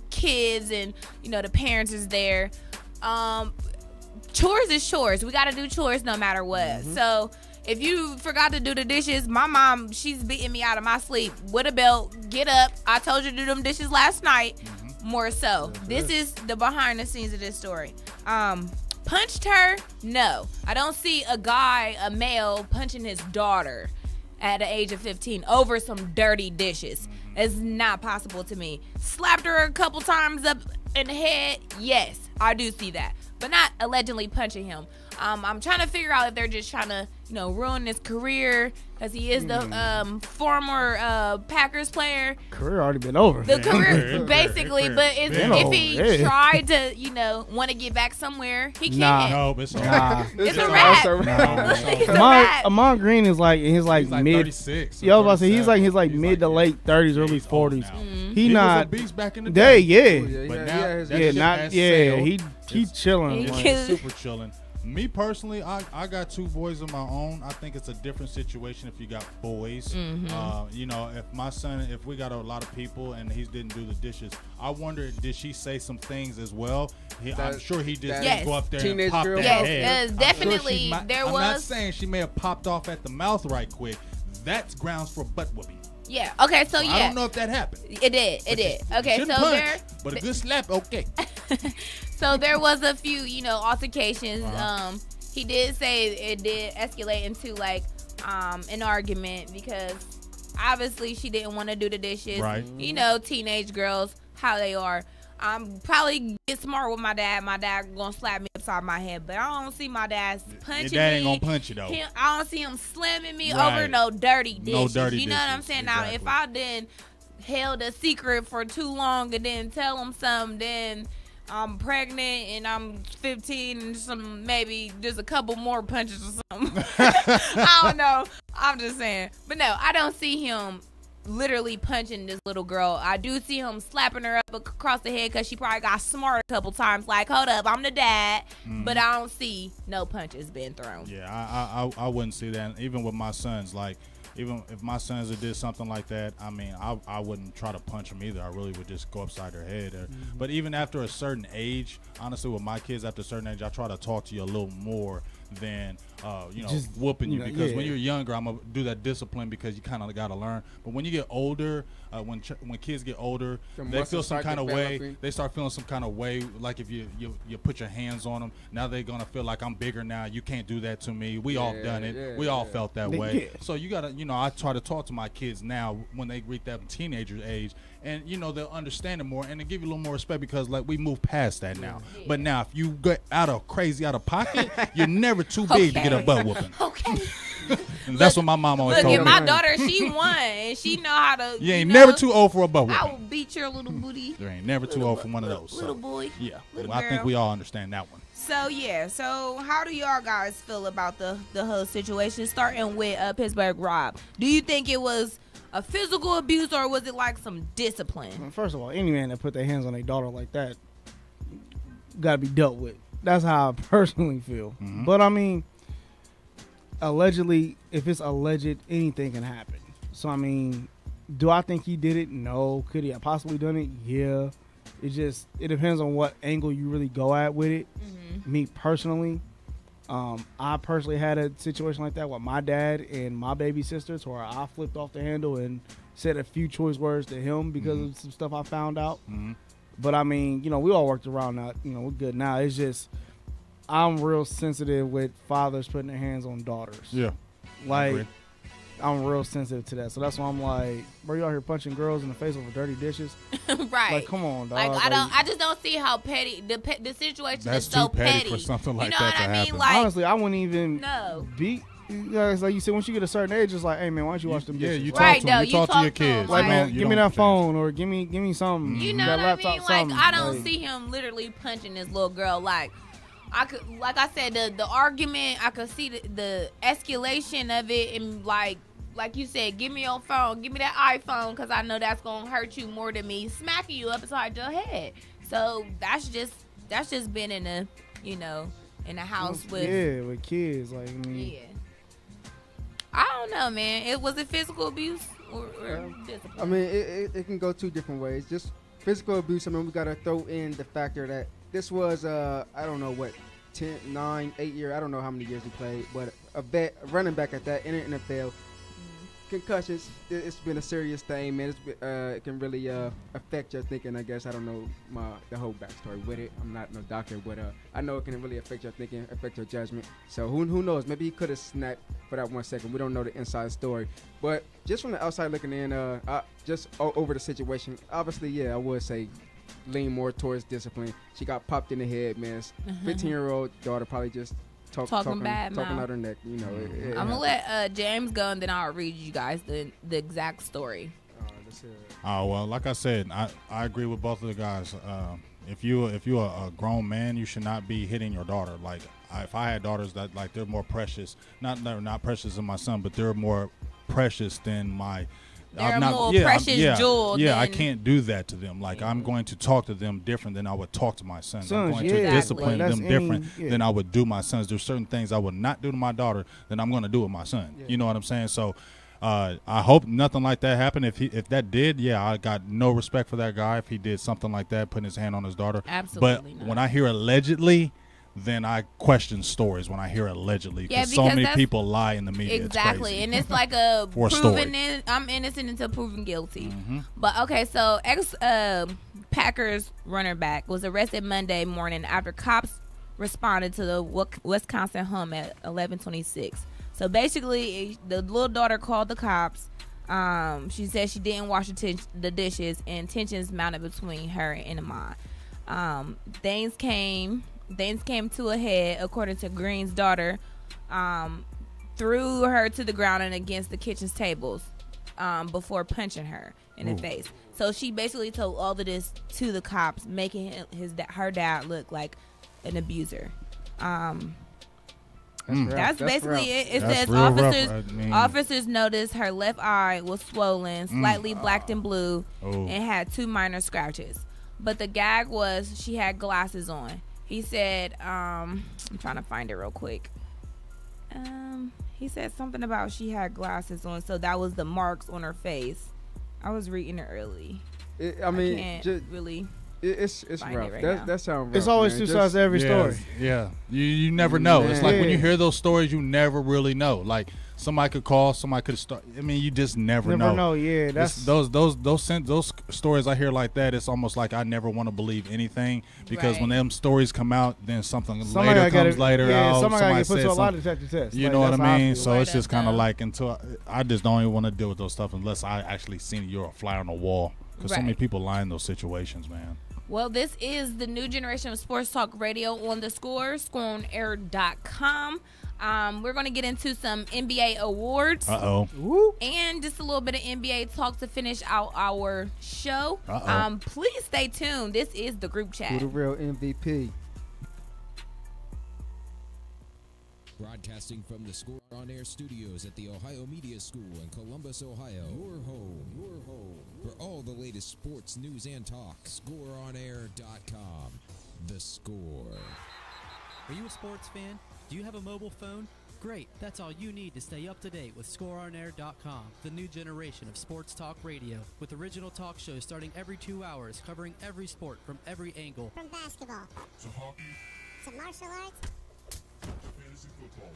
kids, and the parents is there. Chores is chores. We gotta do chores no matter what. So if you forgot to do the dishes, my mom, she's beating me out of my sleep with a belt. Get up. I told you to do them dishes last night. More so. This is the behind the scenes of this story. Punched her? No. I don't see a male punching his daughter at the age of 15 over some dirty dishes. It's not possible to me. Slapped her a couple times up in the head? Yes, I do see that. But not allegedly punching him. I'm trying to figure out if they're just trying to, ruin his career because he is the former Packers player. Career already been over. The career, basically. But if he tried to, want to get back somewhere, he can't. No, it's a wrap. It's a wrap. Amon Green is like in his he's mid. 36. Yeah, I was about to say he's like his mid to late 30s, early 40s. He not. Was a beast back in the day. He chilling. Super chilling. Me personally, I got two boys of my own. I think it's a different situation if you got boys. If my son, if we got a lot of people and he didn't do the dishes, I wonder, did she say some things as well? I'm sure he just didn't go up there and pop that head. Yes, definitely. I'm not saying she may have popped off at the mouth right quick. That's grounds for butt whooping. Yeah. Okay. So yeah. I don't know if that happened. It did. Okay. So but a good slap, okay. So there was a few, altercations. He did say it did escalate into an argument because obviously she didn't want to do the dishes. Right. Teenage girls, how they are. I'm probably get smart with my dad. My dad gonna slap me upside my head, but I don't see my dad punching Your dad ain't me. gonna punch you though. I don't see him slamming me over no dirty dishes. No dirty you know what I'm saying? Exactly. Now, if I didn't held a secret for too long and then tell him something, then I'm pregnant and I'm 15 and maybe just a couple more punches or something. I don't know. I'm just saying. But no, I don't see him literally punching this little girl. I do see him slapping her up across the head because she probably got smart a couple times. Like, hold up, I'm the dad. But I don't see no punches being thrown. Yeah, I wouldn't see that. Even with my sons, even if my sons had did something like that, I mean, I wouldn't try to punch them either. I really would just go upside their head. But even after a certain age, honestly, with my kids after a certain age, I try to talk to you a little more than just whooping you, because when you're younger, I'm gonna do that discipline because you kind of got to learn. But when you get older, when kids get older, they feel some kind of way. They start feeling some kind of way, like if you put your hands on them, now they're gonna feel like I'm bigger now. You can't do that to me. We all done it. We all felt that way. So you gotta, I try to talk to my kids now when they reach that teenager age, and they'll understand it more and they give you a little more respect because we move past that now. But now if you get out of pocket, you're never too big to get a butt whooping. Okay. And that's what my mom always told me. Look, my daughter, she won, and she know how to. You ain't never too old for a butt whooping. I will beat your little booty. There ain't never too old for one of those. Little boy. Yeah, little I think we all understand that one. So how do y'all guys feel about the whole situation? Starting with Pittsburgh Rob. Do you think it was a physical abuse or was it like some discipline? Well, first of all, any man that put their hands on their daughter like that got to be dealt with. That's how I personally feel. But I mean, allegedly, if it's alleged, anything can happen. So I mean, do I think he did it? No. Could he have possibly done it? Yeah. It depends on what angle you really go at with it. Me personally, I personally had a situation like that with my dad and my baby sister, where I flipped off the handle and said a few choice words to him because of some stuff I found out. But I mean, we all worked around that. We're good now. It's just I'm real sensitive with fathers putting their hands on daughters. Yeah. Like, I'm real sensitive to that. So that's why I'm like, bro, you out here punching girls in the face over dirty dishes? Right. Like, come on, dog. Like, I just don't see how petty the situation That's is so too petty for something like that to happen. Like, honestly, I wouldn't even no. beat. It's like you said, once you get a certain age, it's like, hey man, why don't you watch them dishes? Yeah, you talk to them. You talk to your kids. Like, man, give me that phone or give me something. You know that what laptop, I mean? Like, something. I don't see him literally punching this little girl. Like I said, the argument, I could see the escalation of it, and like you said, give me your phone, give me that iPhone, because I know that's gonna hurt you more than me smacking you upside your head. So that's just been in a in a house with kids. Like, I mean, yeah. I don't know, man. Was it physical abuse or discipline? I mean, it can go two different ways. Just physical abuse. I mean, we gotta throw in the factor that this was I don't know what 10, 9, 8 years. I don't know how many years he played, but a running back at that in the NFL. Concussions, it's been a serious thing, man. It can really affect your thinking, I guess. I don't know the whole backstory with it. I'm not no doctor, but I know it can really affect your thinking, affect your judgment. So who knows? Maybe he could have snapped for that 1 second. We don't know the inside story. But just from the outside looking in, just over the situation, obviously, yeah, I would say lean more towards discipline. She got popped in the head, man. 15-year-old daughter probably just talking out her neck. You know, I'm gonna let James go, and then I'll read you guys the exact story. Well, like I said, I agree with both of the guys. If you're a grown man, you should not be hitting your daughter. Like, if I had daughters, that like they're more precious. Not precious than my son, but they're more precious than my. They're more precious jewel. Yeah, I can't do that to them. Like, I'm going to talk to them different than I would talk to my sons. I'm going to discipline them different than I would do my sons. There's certain things I would not do to my daughter than I'm going to do with my son. Yeah. You know what I'm saying? So I hope nothing like that happened. If that did, I got no respect for that guy if he did something like that, putting his hand on his daughter. Absolutely But not. when I hear allegedly, then I question stories when I hear allegedly, because so many people lie in the media. Exactly, and it's like a proven I'm innocent until proven guilty. But okay, so Packers running back was arrested Monday morning after cops responded to the Wisconsin home at 11:26. So basically, the little daughter called the cops. She said she didn't wash the dishes, and tensions mounted between her and the mom. Things came to a head, according to Green's daughter, threw her to the ground and against the kitchen's tables before punching her in the face. So she basically told all of this to the cops, making her dad look like an abuser. That's basically it. It says officers noticed her left eye was swollen, slightly blacked and blue, and had 2 minor scratches. But the gag was she had glasses on. He said, I'm trying to find it real quick. He said something about she had glasses on, so that was the marks on her face. I was reading it early. It's rough. That sounds rough. It's always two sides to every story. Yeah, you never know. It's like when you hear those stories, you never really know. Like, somebody could call, somebody could start. I mean, you just never know. Yeah, that's those stories I hear like that. It's almost like I never want to believe anything, because when them stories come out, then something later comes later out. Somebody gets put to a lie detector test. You know what I mean? So it's just kind of like, until I just don't even want to deal with those stuff unless I actually seen it. You're a fly on the wall, because so many people lie in those situations, man. Well, this is the new generation of Sports Talk Radio on the Score, scoreonair.com. We're going to get into some NBA awards. And just a little bit of NBA talk to finish out our show. Please stay tuned. This is the group chat. Who the real MVP? Broadcasting from the Score On Air studios at the Ohio Media School in Columbus, Ohio. Your home for all the latest sports news and talk. ScoreOnAir.com. The Score. Are you a sports fan? Do you have a mobile phone? Great, that's all you need to stay up to date with ScoreOnAir.com, the new generation of sports talk radio, with original talk shows starting every 2 hours, covering every sport from every angle. From basketball to hockey to martial arts to fantasy football.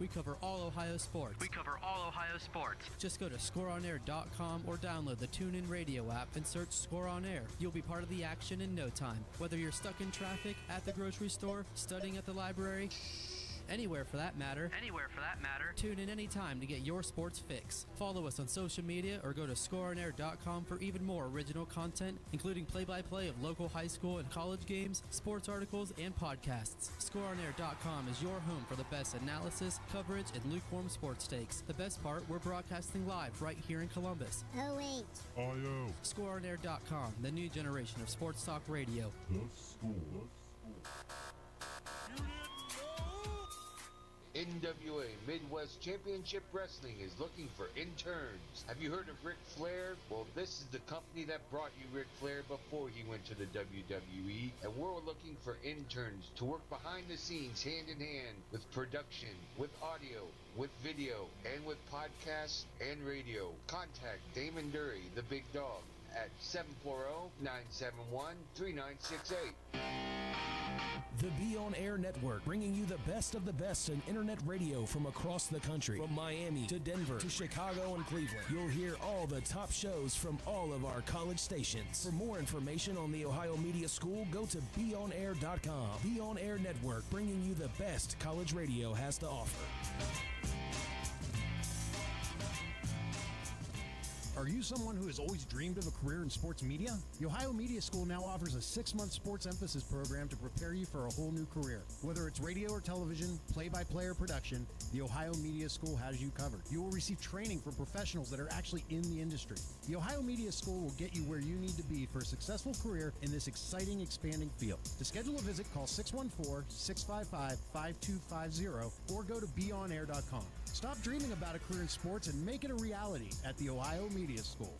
We cover all Ohio sports. Just go to ScoreOnAir.com or download the TuneIn Radio app and search Score On Air. You'll be part of the action in no time. Whether you're stuck in traffic, at the grocery store, studying at the library, anywhere for that matter. Tune in anytime to get your sports fix. Follow us on social media or go to scoreonair.com for even more original content, including play-by-play of local high school and college games, sports articles, and podcasts. Scoreonair.com is your home for the best analysis, coverage, and lukewarm sports takes. The best part, we're broadcasting live right here in Columbus. Oh, wait. Scoreonair.com, the new generation of sports talk radio. NWA Midwest Championship Wrestling is looking for interns. Have you heard of Ric Flair? Well, this is the company that brought you Ric Flair before he went to the WWE, and we're looking for interns to work behind the scenes hand in hand with production, with audio, with video, and with podcasts and radio. Contact Damon Dury, the big dog, at 740-971-3968. The Be On Air Network, bringing you the best of the best in internet radio from across the country. From Miami to Denver to Chicago and Cleveland, you'll hear all the top shows from all of our college stations. For more information on the Ohio Media School, go to beonair.com. Be On Air Network, bringing you the best college radio has to offer. Are you someone who has always dreamed of a career in sports media? The Ohio Media School now offers a 6-month sports emphasis program to prepare you for a whole new career. Whether it's radio or television, play-by-play or production, the Ohio Media School has you covered. You will receive training from professionals that are actually in the industry. The Ohio Media School will get you where you need to be for a successful career in this exciting, expanding field. To schedule a visit, call 614-655-5250 or go to beonair.com. Stop dreaming about a career in sports and make it a reality at the Ohio Media School.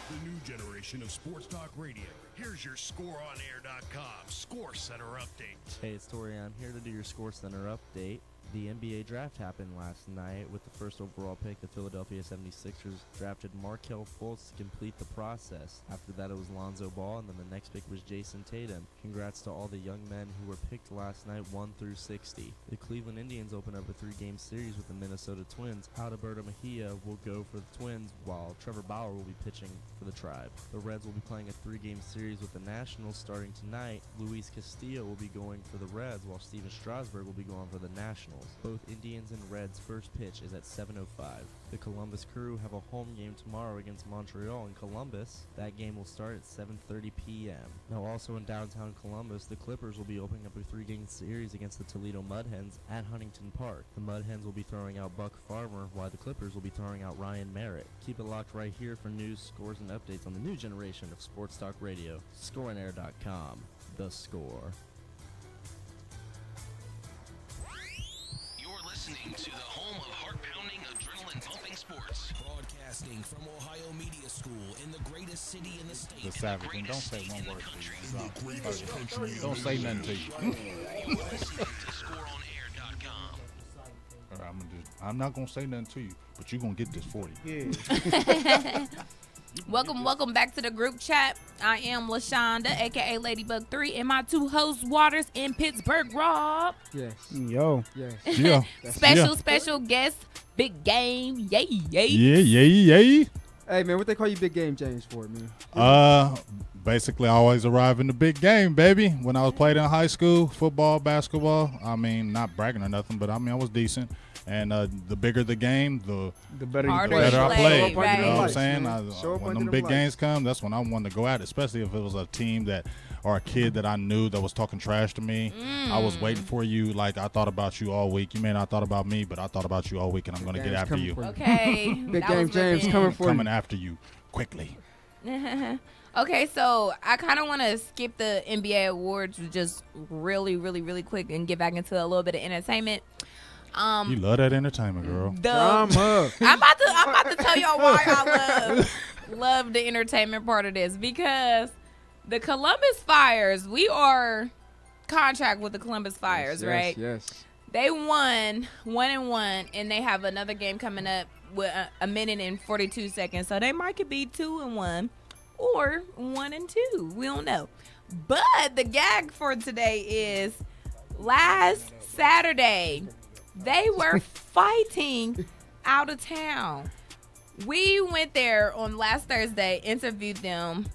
The new generation of sports talk radio. Here's your ScoreOnAir.com Score Center update. Hey, it's Tori. I'm here to do your Score Center update. The NBA draft happened last night with the first overall pick. The Philadelphia 76ers drafted Markelle Fultz to complete the process. After that, it was Lonzo Ball, and then the next pick was Jason Tatum. Congrats to all the young men who were picked last night, 1 through 60. The Cleveland Indians open up a 3-game series with the Minnesota Twins. Alberto Mejia will go for the Twins, while Trevor Bauer will be pitching for the Tribe. The Reds will be playing a 3-game series with the Nationals starting tonight. Luis Castillo will be going for the Reds, while Steven Strasburg will be going for the Nationals. Both Indians and Reds' first pitch is at 7:05. The Columbus Crew have a home game tomorrow against Montreal in Columbus. That game will start at 7:30 p.m. Now, also in downtown Columbus, the Clippers will be opening up a 3-game series against the Toledo Mudhens at Huntington Park. The Mudhens will be throwing out Buck Farmer, while the Clippers will be throwing out Ryan Merritt. Keep it locked right here for news, scores, and updates on the new generation of sports talk radio. ScoreOnAir.com. The Score. Listening to the home of heart-pounding, adrenaline-pumping sports. Broadcasting from Ohio Media School in the greatest city in the state. The Savage, and don't say one word, please. Don't say nothing to you. You're listening to ScoreOnAir.com. All right, I'm not gonna say nothing to you, but you're gonna get this 40. Yeah. Welcome back to the group chat. I am LaShonda, aka Ladybug 3, and my two hosts, Waters in Pittsburgh, Rob. Yes. Yo. Yes. Yeah. Special guest, Big Game. Yay. Yay. Hey, man, what they call you Big Game James for, man? Basically, I always arrive in the big game, baby. When I was played in high school, football, basketball, I mean, not bragging or nothing, but I mean, I was decent. And the bigger the game, the better I play. Right. You know what I'm saying? When them big lights. games come, that's when I wanted to go at it, especially if it was a team that or a kid that I knew that was talking trash to me. I was waiting for you. Like, I thought about you all week. You may not thought about me, but I thought about you all week, and I'm going to get after you. Okay. Big Game James coming for you. Coming after you quickly. Okay, so I kind of want to skip the NBA awards just really quick and get back into a little bit of entertainment. You love that entertainment, girl. I'm about to tell y'all why I love the entertainment part of this, because the Columbus Fires, we are contract with the Columbus Fires, right? Yes. They won 1-1, and they have another game coming up with a minute and 42 seconds, so they might be 2-1 or 1-2. We don't know. But the gag for today is last Saturday, they were fighting out of town. We went there on last Thursday, interviewed them.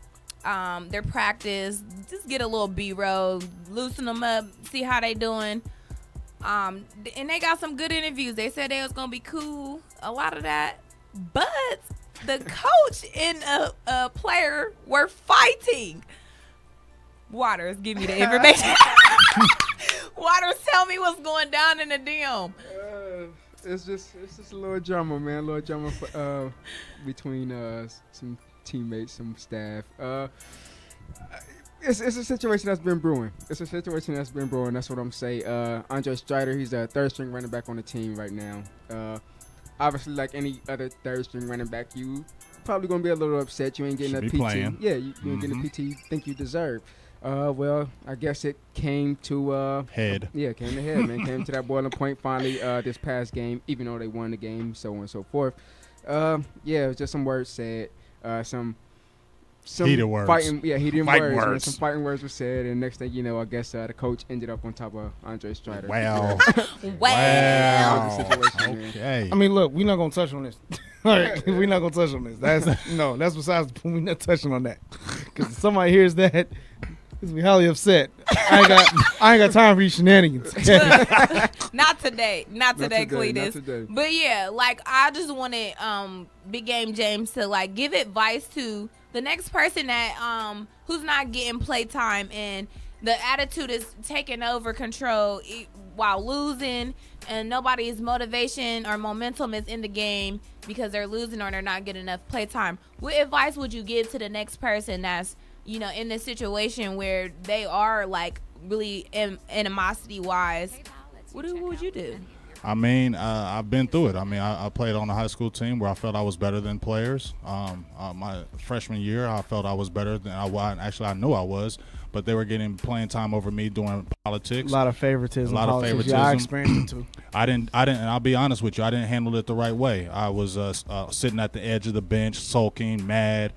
their practice, just get a little B-roll, loosen them up, see how they doing. And they got some good interviews. They said they was gonna be cool, a lot of that, but the coach and a player were fighting. Waters, give me the information. Waters, tell me what's going down in the DM. It's just a little drama, man. A little drama between some teammates, some staff. It's a situation that's been brewing. That's what I'm saying. Andre Strider, he's a third-string running back on the team right now. Obviously, like any other third-string running back, you probably going to be a little upset. You ain't getting a PT. Playing. Yeah, you ain't getting a PT you think you deserve. Well, I guess it came to head. Yeah, came to head, man. Came to that boiling point finally this past game, even though they won the game, so on and so forth. Yeah, it was just some words said. Some heated words. Fighting, yeah, heated Fighting words. words. Some fighting words were said, and next thing you know, I guess the coach ended up on top of Andre Strider. Wow. Wow. Okay. I mean, look, we're not gonna touch on this. We're not gonna touch on this. That's besides the point. We're not touching on that because if somebody hears that, it's be highly upset. I ain't got time for these shenanigans. Not today, Cletus. Not today. But yeah, like I just wanted Big Game James to like give advice to the next person that who's not getting play time and the attitude is taking over control while losing, and nobody's motivation or momentum is in the game because they're losing or they're not getting enough play time. What advice would you give to the next person that's, you know, in this situation where they are like really animosity wise? What would you do? I mean, I've been through it. I mean, I played on a high school team where I felt I was better than players. My freshman year, I felt I was better than I was. Actually, I knew I was, but they were getting playing time over me doing politics. A lot of favoritism. Favoritism. Yeah, I experienced it too. I didn't. And I'll be honest with you, I didn't handle it the right way. I was sitting at the edge of the bench, sulking, mad,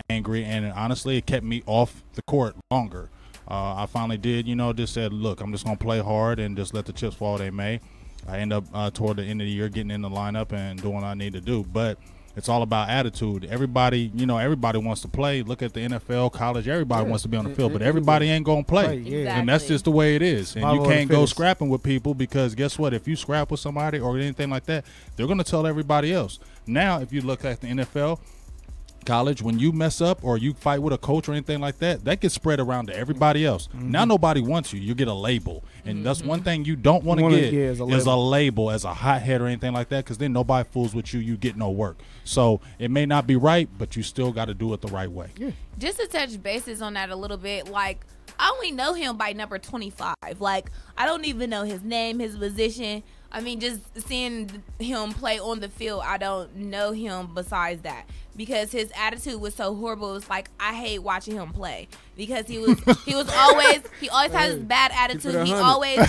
angry, and honestly, it kept me off the court longer. I finally did, just said, look, I'm just going to play hard and just let the chips fall they may. I end up toward the end of the year getting in the lineup and doing what I need to do. But it's all about attitude. Everybody wants to play. Look at the NFL, college. Everybody wants to be on the field, but everybody ain't going to play. Exactly. And that's just the way it is. And you can't go fitness. scrapping with people because guess what? If you scrap with somebody or anything like that, they're going to tell everybody else. Now, if you look at the NFL, college, when you mess up or you fight with a coach or anything like that, that gets spread around to everybody else. Mm-hmm. Now nobody wants you. You get a label. And that's one thing you don't want to get is a label as a hothead or anything like that, because then nobody fools with you. You get no work. So it may not be right, but you still got to do it the right way. Yeah. Just to touch bases on that a little bit, like, I only know him by number 25. Like, I don't even know his name, his position. I mean, just seeing him play on the field, I don't know him besides that. Because his attitude was so horrible. It's like, I hate watching him play. Because he always has this bad attitude. He always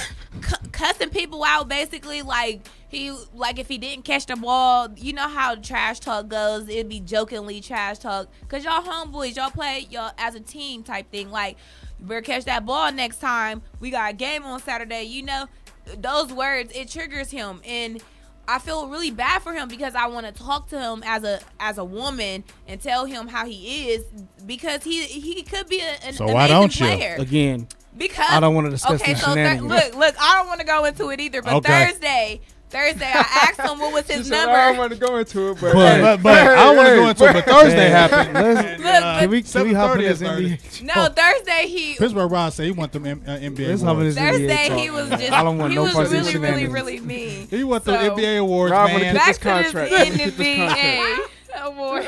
cussing people out, basically. Like if he didn't catch the ball, you know how trash talk goes. It'd be jokingly trash talk. Because y'all homeboys, y'all play y'all as a team type thing. Like, you better catch that ball next time. We got a game on Saturday. You know, those words, it triggers him. And I feel really bad for him because I want to talk to him as a woman and tell him how he is, because he could be an so amazing why don't player. you? Again, because I don't want to discuss okay, the so shenanigans. look, I don't want to go into it either. But Okay. Thursday, I asked him what was his number. I don't want to go into it, but I don't want to go into it. But Thursday happened. Can we hop in this NBA? No, Thursday Pittsburgh Ron said he want them NBA Let's hop in awards. this NBA Thursday talk. he was just I don't want he no was parts of really, these really, shenanigans. really mean. He want the So, NBA awards, Rob wanna man. get back this to contract. this This NBA awards.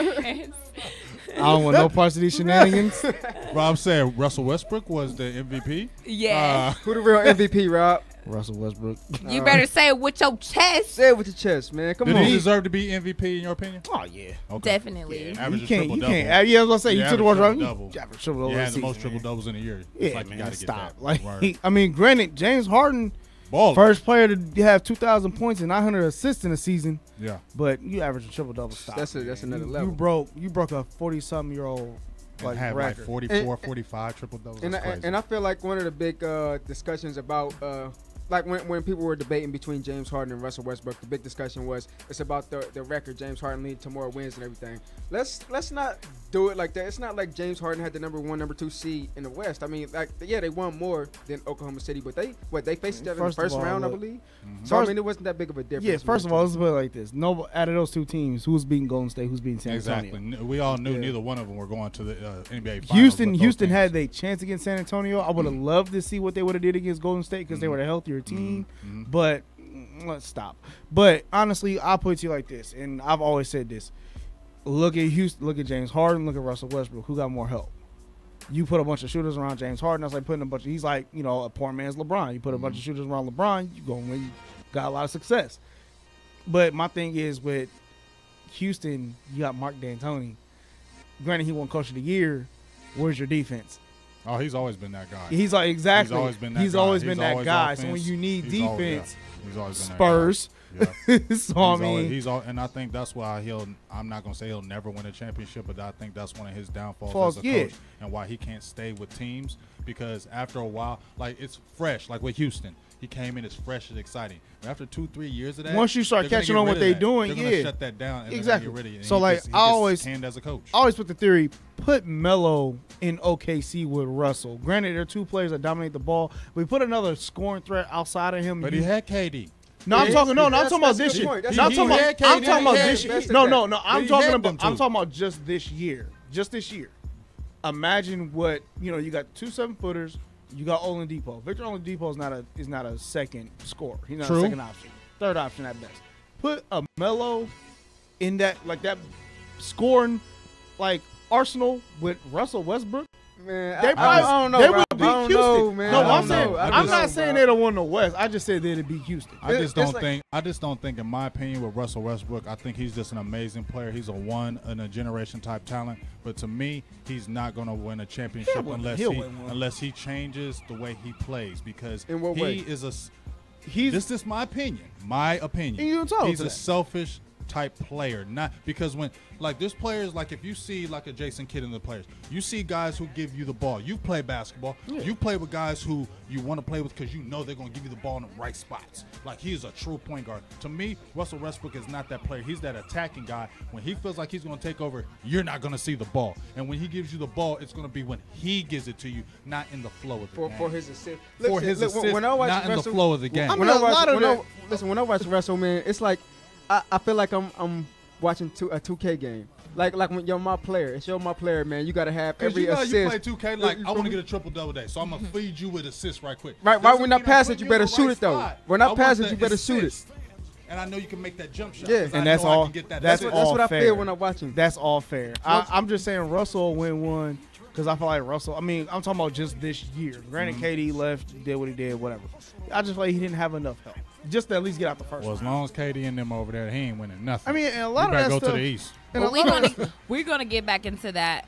I don't want no parts of these shenanigans. Rob said Russell Westbrook was the MVP. Yeah. Who the real MVP, Rob? Russell Westbrook. You better say it with your chest. Say it with your chest, man. Come Did on. he deserve to be MVP in your opinion? Oh yeah, Okay. Definitely. Yeah, average you a can't. triple-double. Yeah, I was gonna say you took the one right. double. You average triple You double. had the most triple doubles in a year. Yeah, It's like man, you gotta stop. get that. Like, Right. I mean, granted, James Harden, Ball. first player to have 2,000 points and 900 assists in a season. Yeah. But you average a triple double. Stop. That's another You level. You broke a 40-something-year-old Like had record. like 44, 45 triple doubles. And I feel like one of the big discussions about like when people were debating between James Harden and Russell Westbrook, the big discussion was it's about the record. James Harden leading to more wins and everything. Let's not do it like that. It's not like James Harden had the number 1, number 2 seed in the West. I mean, like, yeah, they won more than Oklahoma City, but they faced each other in the first round, I believe. So I mean, it wasn't that big of a difference. Yeah, first of all, let's put it like this: no, out of those two teams, who's beating Golden State, who's beating San Antonio? Exactly. We all knew neither one of them were going to the NBA Finals. Houston had a chance against San Antonio. I would have loved to see what they would have did against Golden State because they were a healthier team. But let's stop. But honestly, I'll put it to you like this, and I've always said this: look at Houston, look at James Harden, look at Russell Westbrook. Who got more help? You put a bunch of shooters around James Harden. That's like putting a bunch of. He's like, you know, a poor man's LeBron. You put a bunch of shooters around LeBron, you go win. You got a lot of success. But my thing is with Houston, you got Mark D'Antoni. Granted, he won Coach of the Year. Where's your defense? Oh, he's always been that guy. He's like exactly. He's always been that guy. So when you need defense, he's always been Spurs. That guy. Yeah. So I mean, and I think that's why I'm not gonna say he'll never win a championship, but I think that's one of his downfalls as a coach, and why he can't stay with teams, because after a while, like, it's fresh. Like with Houston, he came in as fresh and exciting. But after 2-3 years of that, once you start catching on what they're doing, they're gonna shut that down. And exactly. Get rid of it. So like, I always as a coach. I always put the theory: put Melo in OKC with Russell. Granted, there are two players that dominate the ball, but we put another scoring threat outside of him. But he had KD. No, I'm talking. No, I'm talking about this year. I'm talking about this year. No. I'm talking about just this year. Just this year. Imagine what you got 2 7-footers. You got Oladipo. Victor Oladipo is not a second scorer. He's not a second option. Third option at best. Put a Melo in that scoring arsenal with Russell Westbrook. Man, I don't know. They would beat Houston. Know, man. No, I'm not saying they don't win the West. I just said they'd beat Houston. I just don't think, in my opinion, with Russell Westbrook, I think he's just an amazing player. He's a one in a generation type talent. But to me, he's not going to win a championship unless he changes the way he plays. Because this is my opinion. He's a selfish type player, not because when there's players, like if you see like a Jason Kidd in the players, you see guys who give you the ball. You play basketball, you play with guys who you want to play with because you know they're going to give you the ball in the right spots. Like, he's a true point guard. To me, Russell Westbrook is not that player. He's that attacking guy. When he feels like he's going to take over, you're not going to see the ball. And when he gives you the ball, it's going to be when he gives it to you, not in the flow of the game. For his assist. When I watch not in the flow of the game. When I watch Russell, man, it's like I feel like I'm watching a 2K game. Like when you're my player, man. You gotta have every assist. You play 2K like I want to get a triple-double day, so I'm gonna feed you with assists right quick. Right. When I pass it, you better shoot it though. When I pass it, you better shoot it. And I know you can make that jump shot. Yeah, and that's all. That's what I feel when I'm watching. That's all fair. I'm just saying Russell win one because I feel like Russell. I mean, I'm talking about just this year. Granted, KD left, did what he did, whatever. I just feel like he didn't have enough help. Just to at least get out the first round. As long as KD and them over there, he ain't winning nothing. I mean, and a lot of that go stuff, to the East. Well, we're gonna get back into that.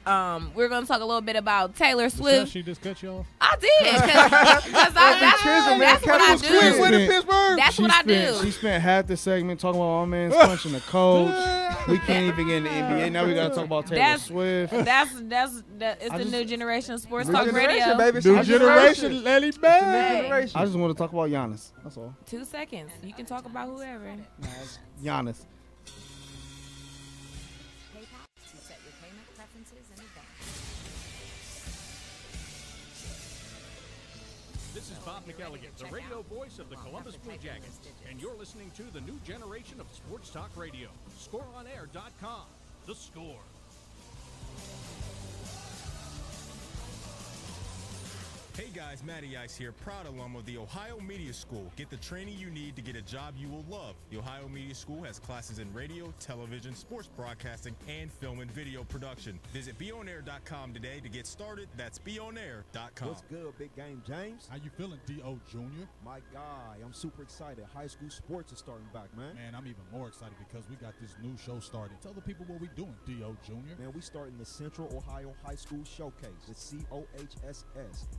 We're gonna talk a little bit about Taylor Swift. She just cut you off. I did, because that's what I do. That's what I do. She spent half the segment talking about my man's punching the coach. We can't even get in the NBA. Now we gotta talk about Taylor Swift. It's the new generation of sports talk radio. Baby. New generation, Lily Bay. I just want to talk about Giannis. That's all. 2 seconds. You can talk about whoever. Giannis. This is Bob McElligott, the radio voice of the Columbus Blue Jackets, and you're listening to the new generation of sports talk radio. ScoreOnAir.com. The Score. Hey guys, Matty Ice here, proud alum of the Ohio Media School. Get the training you need to get a job you will love. The Ohio Media School has classes in radio, television, sports broadcasting, and film and video production. Visit BeOnAir.com today to get started. That's BeOnAir.com. What's good, Big Game James? How you feeling, D.O. Jr.? My guy, I'm super excited. High school sports is starting back, man. Man, I'm even more excited because we got this new show started. Tell the people what we doing, D.O. Jr. Man, we starting the Central Ohio High School Showcase, the COHSS.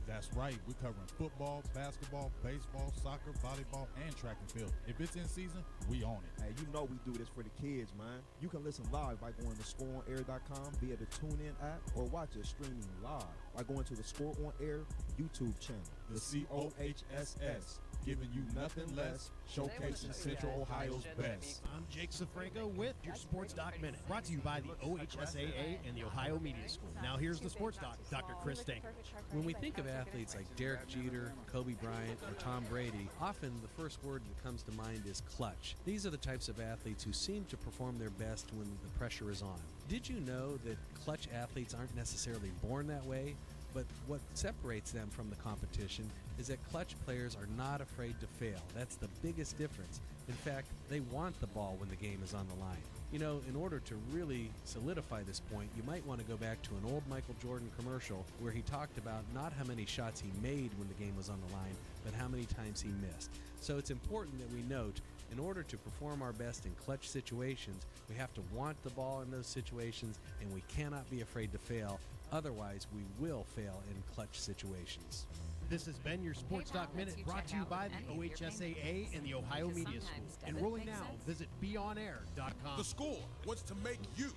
That's right. We're covering football, basketball, baseball, soccer, volleyball, and track and field. If it's in season, we own it. Hey, you know we do this for the kids, man. You can listen live by going to ScoreOnAir.com via the TuneIn app or watch us streaming live by going to the Score On Air YouTube channel, the COHSS. giving you nothing less, showcasing Central Ohio's best. I'm Jake Safranco with your Sports Doc Minute, brought to you by the OHSAA and the Ohio Media School. Now here's the Sports Doc, Dr. Chris Stanker. When we think of athletes like Derek Jeter, Kobe Bryant, or Tom Brady, often the first word that comes to mind is clutch. These are the types of athletes who seem to perform their best when the pressure is on. Did you know that clutch athletes aren't necessarily born that way? But what separates them from the competition is that clutch players are not afraid to fail. That's the biggest difference. In fact, they want the ball when the game is on the line. You know, in order to really solidify this point, you might want to go back to an old Michael Jordan commercial where he talked about not how many shots he made when the game was on the line, but how many times he missed. So it's important that we note, in order to perform our best in clutch situations, we have to want the ball in those situations, and we cannot be afraid to fail. Otherwise, we will fail in clutch situations. This has been your Sports Doc Minute, brought to you by the OHSAA and the Ohio Media School. Enrolling now, visit beonair.com. The Score wants to make you,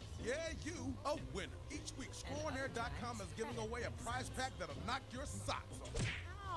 a winner. Each week, ScoreOnAir.com is giving away a prize pack that'll knock your socks off.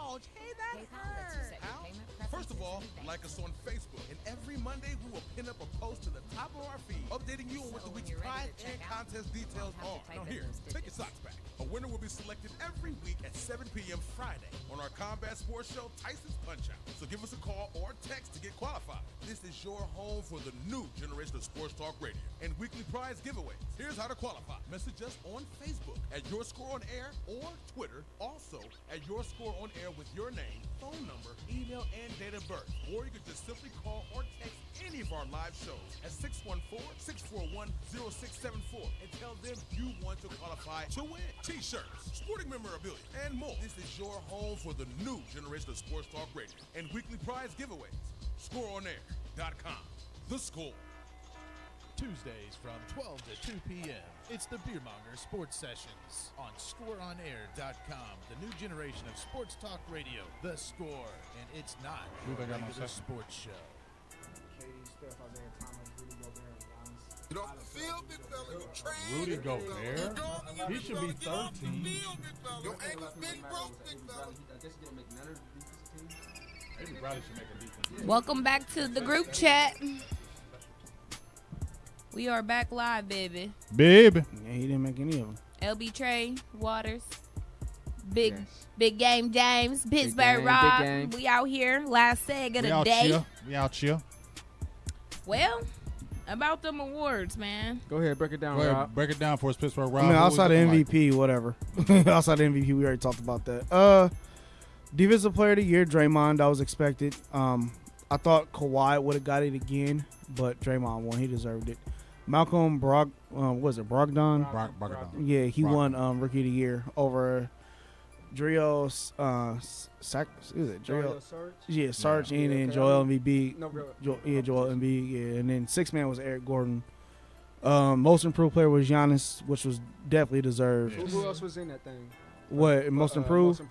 Ouch, hey, that hurt. How? First of all, like us on Facebook, and every Monday we will pin up a post to the top of our feed, updating you on what the week's prize and contest details are. Now here, take your socks back. A winner will be selected every week at 7 p.m. Friday on our combat sports show, Tyson's Punch-Out. So give us a call or text to get qualified. This is your home for the new generation of Sports Talk Radio and weekly prize giveaways. Here's how to qualify. Message us on Facebook at Your Score on Air or Twitter, also at Your Score on Air with your name, phone number, email, and date of birth. Or you can just simply call or text any of our live shows at 614-641-0674 and tell them you want to qualify to win T-shirts, sporting memorabilia, and more. This is your home for the new generation of Sports Talk Radio and weekly prize giveaways. ScoreOnAir.com. The Score. Tuesdays from 12 to 2 p.m. It's the Beermonger Sports Sessions on ScoreOnAir.com, the new generation of sports talk radio, The Score. And it's not a regular sports show. Get off the field, big fella. You train. Rudy Gobert? He should be 13. Your ankle's big, broke, big fella. Maybe Bradley should make a defense. Welcome back to the group chat. We are back live, baby. Baby. Yeah, he didn't make any of them. LB Trey, Waters, Big Game James, Pittsburgh Rob. We out here. Last seg of the day. We out here. Well, about them awards, man. Go ahead, break it down, Rob. Break it down for us, Pittsburgh Rob. I mean, outside of MVP, whatever. Outside of MVP, we already talked about that. Defensive Player of the Year, Draymond. That was expected. I thought Kawhi would have got it again, but Draymond won. He deserved it. Malcolm Brogdon? Brogdon. Yeah, he won Rookie of the Year over Sarge? Yeah, Sarge and Joel Embiid. Joel Embiid. Yeah, and then sixth man was Eric Gordon. Most improved player was Giannis, which was definitely deserved. Who else was in that thing? What most improved?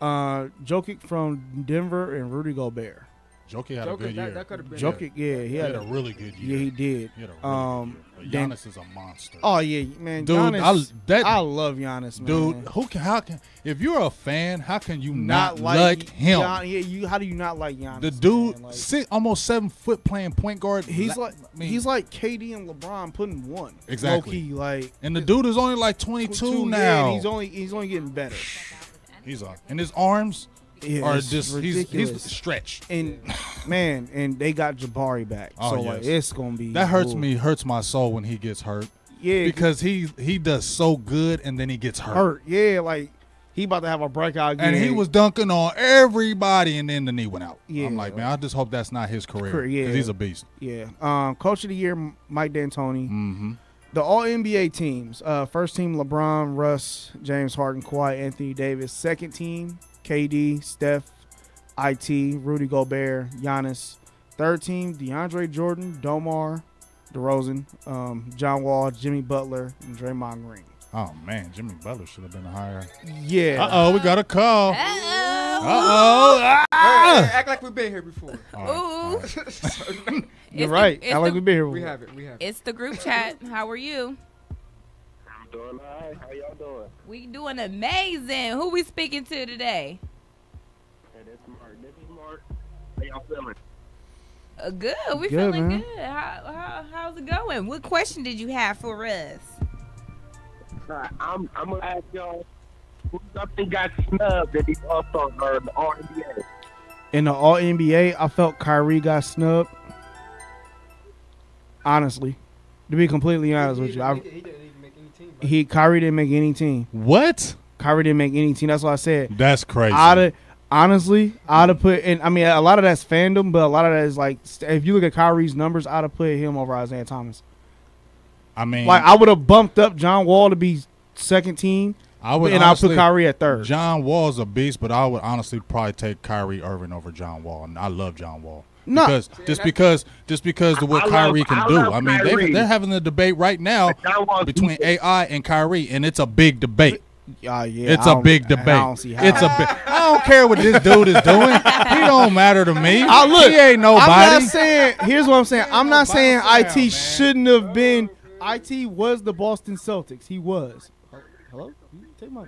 Jokic from Denver and Rudy Gobert. Jokic had a good year. That could have been. Jokic, he had a really good year. Yeah, he did. He had a really good year. Giannis is a monster. Oh yeah, man. Dude, Giannis, I love Giannis, man. Dude, how can if you're a fan, how can you not like him? How do you not like Giannis? The dude, almost 7 foot playing point guard. He's like KD and LeBron putting one. Exactly. Low key, and the dude is only like 22 now. Yeah, he's only getting better. And his arms. Yeah, or just he's stretched. And man, and they got Jabari back. So like it's gonna be hurts my soul when he gets hurt. Yeah. Because he does so good and then he gets hurt. Yeah, like he about to have a breakout game. And he was dunking on everybody and then the knee went out. Yeah. I'm like, man, I just hope that's not his career. Because he's a beast. Yeah. Coach of the Year, Mike D'Antoni. Mm-hmm. The All NBA teams. First team, LeBron, Russ, James Harden, Kawhi, Anthony Davis. Second team, KD, Steph, IT, Rudy Gobert, Giannis. Third team, DeAndre Jordan, Domar, DeRozan, John Wall, Jimmy Butler, and Draymond Green. Oh, man, Jimmy Butler should have been higher. Yeah. Uh-oh, we got a call. Uh-oh. Hey, act like we've been here before. Ooh. You're right. Act like we've been here before. We have it. It's the group chat. How are you? I'm doing all right. How y'all doing? We doing amazing. Who we speaking to today? Hey, this is Mark. y'all feeling? Good. We Good, feeling man. good. How's it going? What question did you have for us? I'm gonna ask y'all who y'all think got snubbed at these All-Star or the All-NBA? In the All NBA, I felt Kyrie got snubbed. Honestly, to be completely honest with you, Kyrie didn't make any team. What? Kyrie didn't make any team. That's what I said. That's crazy. Honestly, I'd have put in. I mean, a lot of that's fandom, but a lot of that is like, if you look at Kyrie's numbers, I'd have put him over Isaiah Thomas. I mean, like I would have bumped up John Wall to be second team. I would, and honestly, I'll put Kyrie at third. John Wall's a beast, but I would honestly probably take Kyrie Irving over John Wall, and I love John Wall. No, because of what Kyrie can do. I mean, they're having a debate right now between AI and Kyrie, and it's a big debate. Yeah, it's a big debate. I don't see how. I don't care what this dude is doing. He don't matter to me. Look, he ain't nobody. I'm not saying. Here's what I'm saying. I'm not saying IT shouldn't have been. IT was the Boston Celtics. He was. Hello? Take my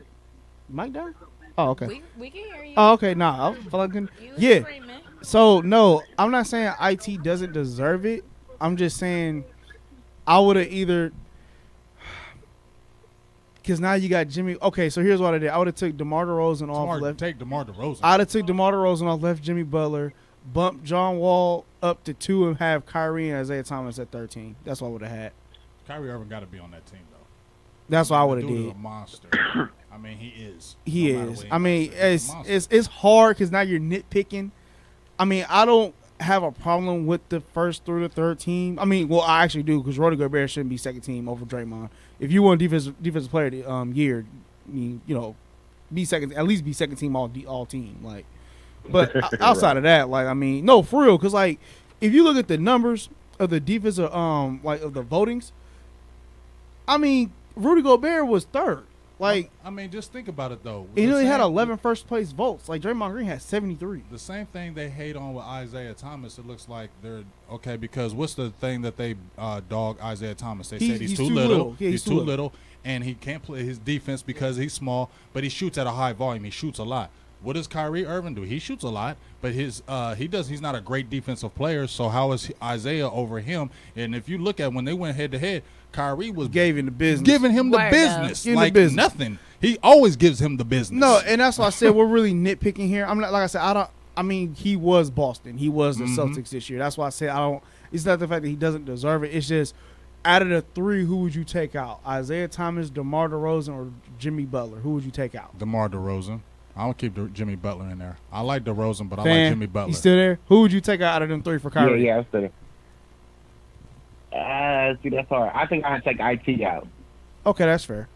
mic down? Oh, okay. We can hear you. Oh, okay. Nah, I feel like yeah. So no, I'm not saying IT doesn't deserve it. I'm just saying I would have either, because now you got Jimmy. Okay, so here's what I did. I would have took DeMar DeRozan off left. Take DeMar DeRozan. I'd have took DeMar DeRozan off left. Jimmy Butler, bump John Wall up to 2, and have Kyrie and Isaiah Thomas at 13. That's what I would have had. Kyrie Irving got to be on that team though. That's what I would have did. A monster. I mean, he is. He is. I mean, it's hard because now you're nitpicking. I mean, I don't have a problem with the first through the third team. I mean, well, I actually do because Rudy Gobert shouldn't be second team over Draymond. If you want defensive player of the year, I mean, you know, be second, at least be second team all team. Like, but outside of that, like, I mean, no, for real, because like, if you look at the numbers of the defensive, like of the votings, I mean, Rudy Gobert was third. Like, I mean, just think about it though. He only had 11 first place votes. Like Draymond Green had 73. The same thing they hate on with Isaiah Thomas. It looks like they're okay because what's the thing that they dog Isaiah Thomas? They said he's too little. Yeah, he's too little, and he can't play his defense because he's small. But he shoots at a high volume. He shoots a lot. What does Kyrie Irving do? He shoots a lot, but he's not a great defensive player. So how is Isaiah over him? And if you look at when they went head to head, Kyrie was giving him the business. Like nothing. He always gives him the business. No, and that's why I said we're really nitpicking here. I'm not, like I said, I mean, he was Boston. He was the Celtics this year. That's why I said I don't. It's not the fact that he doesn't deserve it. It's just out of the three, who would you take out? Isaiah Thomas, DeMar DeRozan, or Jimmy Butler? Who would you take out? DeMar DeRozan. I would keep Jimmy Butler in there. I like DeRozan, but I like Jimmy Butler. You still there? Who would you take out of them three for Kyrie? Yeah, I'm still there. See, that's hard. I think I'd take IT out. Okay, that's fair.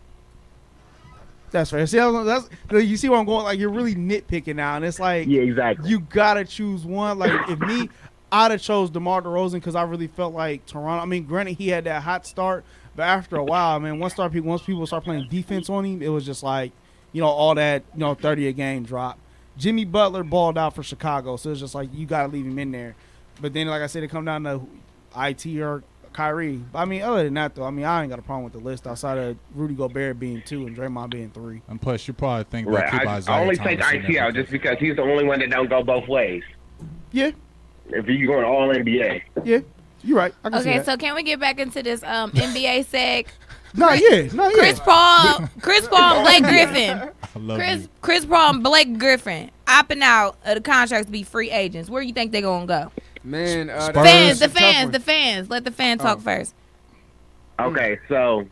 That's fair. See, you see where I'm going? Like, you're really nitpicking now, and it's like, yeah, exactly. You gotta choose one. Like, if me, I'd have chose DeMar DeRozan because I really felt like Toronto. I mean, granted, he had that hot start, but after a while, man, once people start playing defense on him, it was just like, you know, all that, 30 a game drop. Jimmy Butler balled out for Chicago, so it's just like you got to leave him in there. But then, like I said, it come down to IT or Kyrie. But, I mean, other than that, though, I mean, I ain't got a problem with the list outside of Rudy Gobert being 2 and Draymond being 3. And plus, you probably think right. keep Isaiah I only Thomas take IT out just because he's the only one that don't go both ways. Yeah. If you're going all NBA. Yeah, you're right. I can see that. So can we get back into this NBA seg? Not yet. Chris Paul, and Blake Griffin. Chris Paul and Blake Griffin opting out of the contracts to be free agents. Where do you think they're gonna go? Man, the fans. Let the fan talk first. Okay, so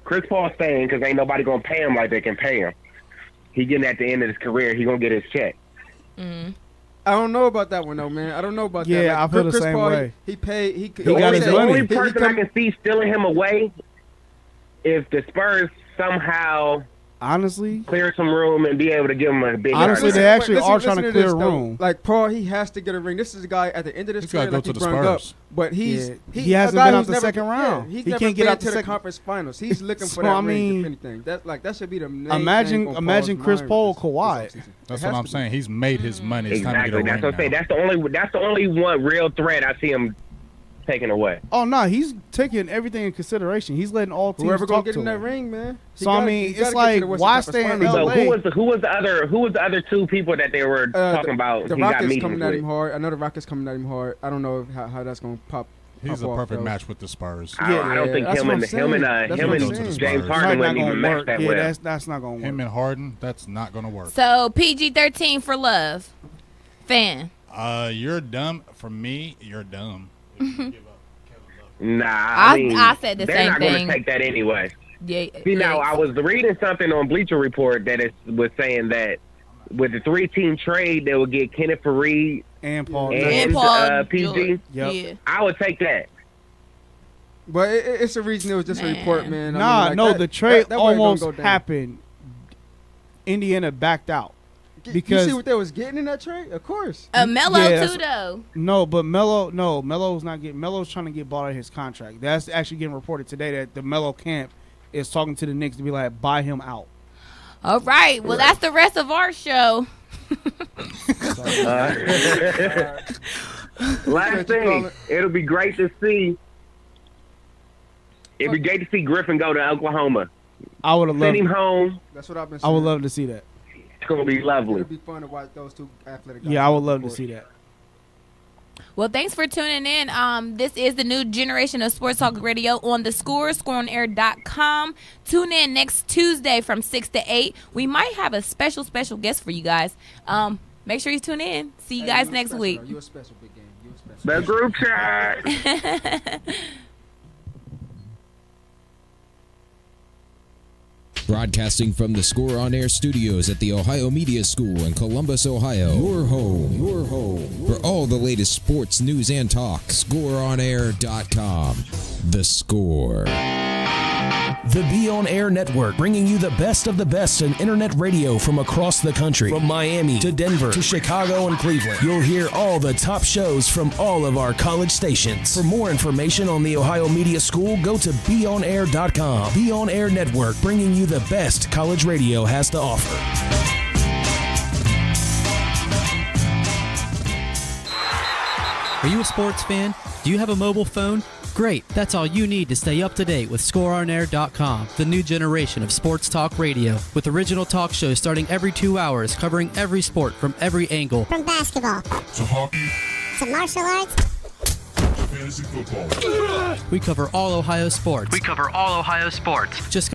Chris Paul staying because ain't nobody gonna pay him like they can pay him. He getting at the end of his career, he gonna get his check. I don't know about that one though, man. I don't know about that. Yeah, I feel the same Paul, way. He paid. He got his money. The only person I can see stealing him away. If the Spurs somehow clear some room and be able to give him a big honestly, they actually are trying to clear room. Like Paul, he has to get a ring. This is a guy at the end of this career, like he brung up, but he hasn't been out the second round. He can't get out to the conference finals. He's looking for that ring. If anything, that should be the main imagine Chris Paul, Kawhi. That's what I'm saying. He's made his money. It's exactly. Time to get a ring. That's what I'm saying. That's the only one real threat I see him taken away. Oh no, he's taking everything in consideration. He's letting all teams Whoever gonna talk get to in that him. ring, man. So I mean, it's like why stay in So LA? who was the other two people that they were talking about? The he got Rockets meetings coming at with? him hard. I know the Rockets coming at him hard. I don't know how that's gonna pop. He's a off, perfect though. match with the Spurs. I don't think him and James Harden wouldn't even match that well. That's not gonna work. Him and Harden, that's not gonna work. So PG-13 for Love. Fan. You're dumb. For me, you're dumb. Nah, I mean, I said the they're same not thing. going to take that anyway. Yeah. See, now I was reading something on Bleacher Report that was saying that with the 3-team trade, they would get Kenneth Faried and Paul PG. Yep. I would take that. But it's a reason it was just a report, man. Nah, I mean, no, like the trade that wasn't gonna almost go down. happened. Indiana backed out. You Because see what they was getting in that trade? Of course. Melo Yeah, too, though. No, but Melo's not getting. Melo's trying to get bought out of his contract. That's actually getting reported today that the Melo camp is talking to the Knicks to be like, buy him out. All right. Well, that's the rest of our show. Last thing, it'll be great to see. It'd be great to see Griffin go to Oklahoma. I would have loved Send him home. That's what I've been I saying. would love to see that. It's gonna be lovely. It'd be fun to watch those two athletic guys. Yeah, I would love to see that. Well, thanks for tuning in. This is the new generation of Sports Talk Radio on The Score, scoreonair.com. Tune in next Tuesday from 6 to 8. We might have a special guest for you guys. Make sure you tune in. See you guys next week. You a special big game. You a special. The group chat. Broadcasting from the Score On Air studios at the Ohio Media School in Columbus, Ohio. Your home for all the latest sports news and talk. ScoreOnAir.com. The Score. The Be On Air Network, bringing you the best of the best in internet radio from across the country. From Miami to Denver to Chicago and Cleveland. You'll hear all the top shows from all of our college stations. For more information on the Ohio Media School, go to BeOnAir.com. Be On Air Network, bringing you the best college radio has to offer. Are you a sports fan? Do you have a mobile phone? Great, that's all you need to stay up to date with ScoreOnAir.com, the new generation of sports talk radio, with original talk shows starting every 2 hours, covering every sport from every angle. From basketball to hockey to martial arts to fantasy football. We cover all Ohio sports. We cover all Ohio sports. Just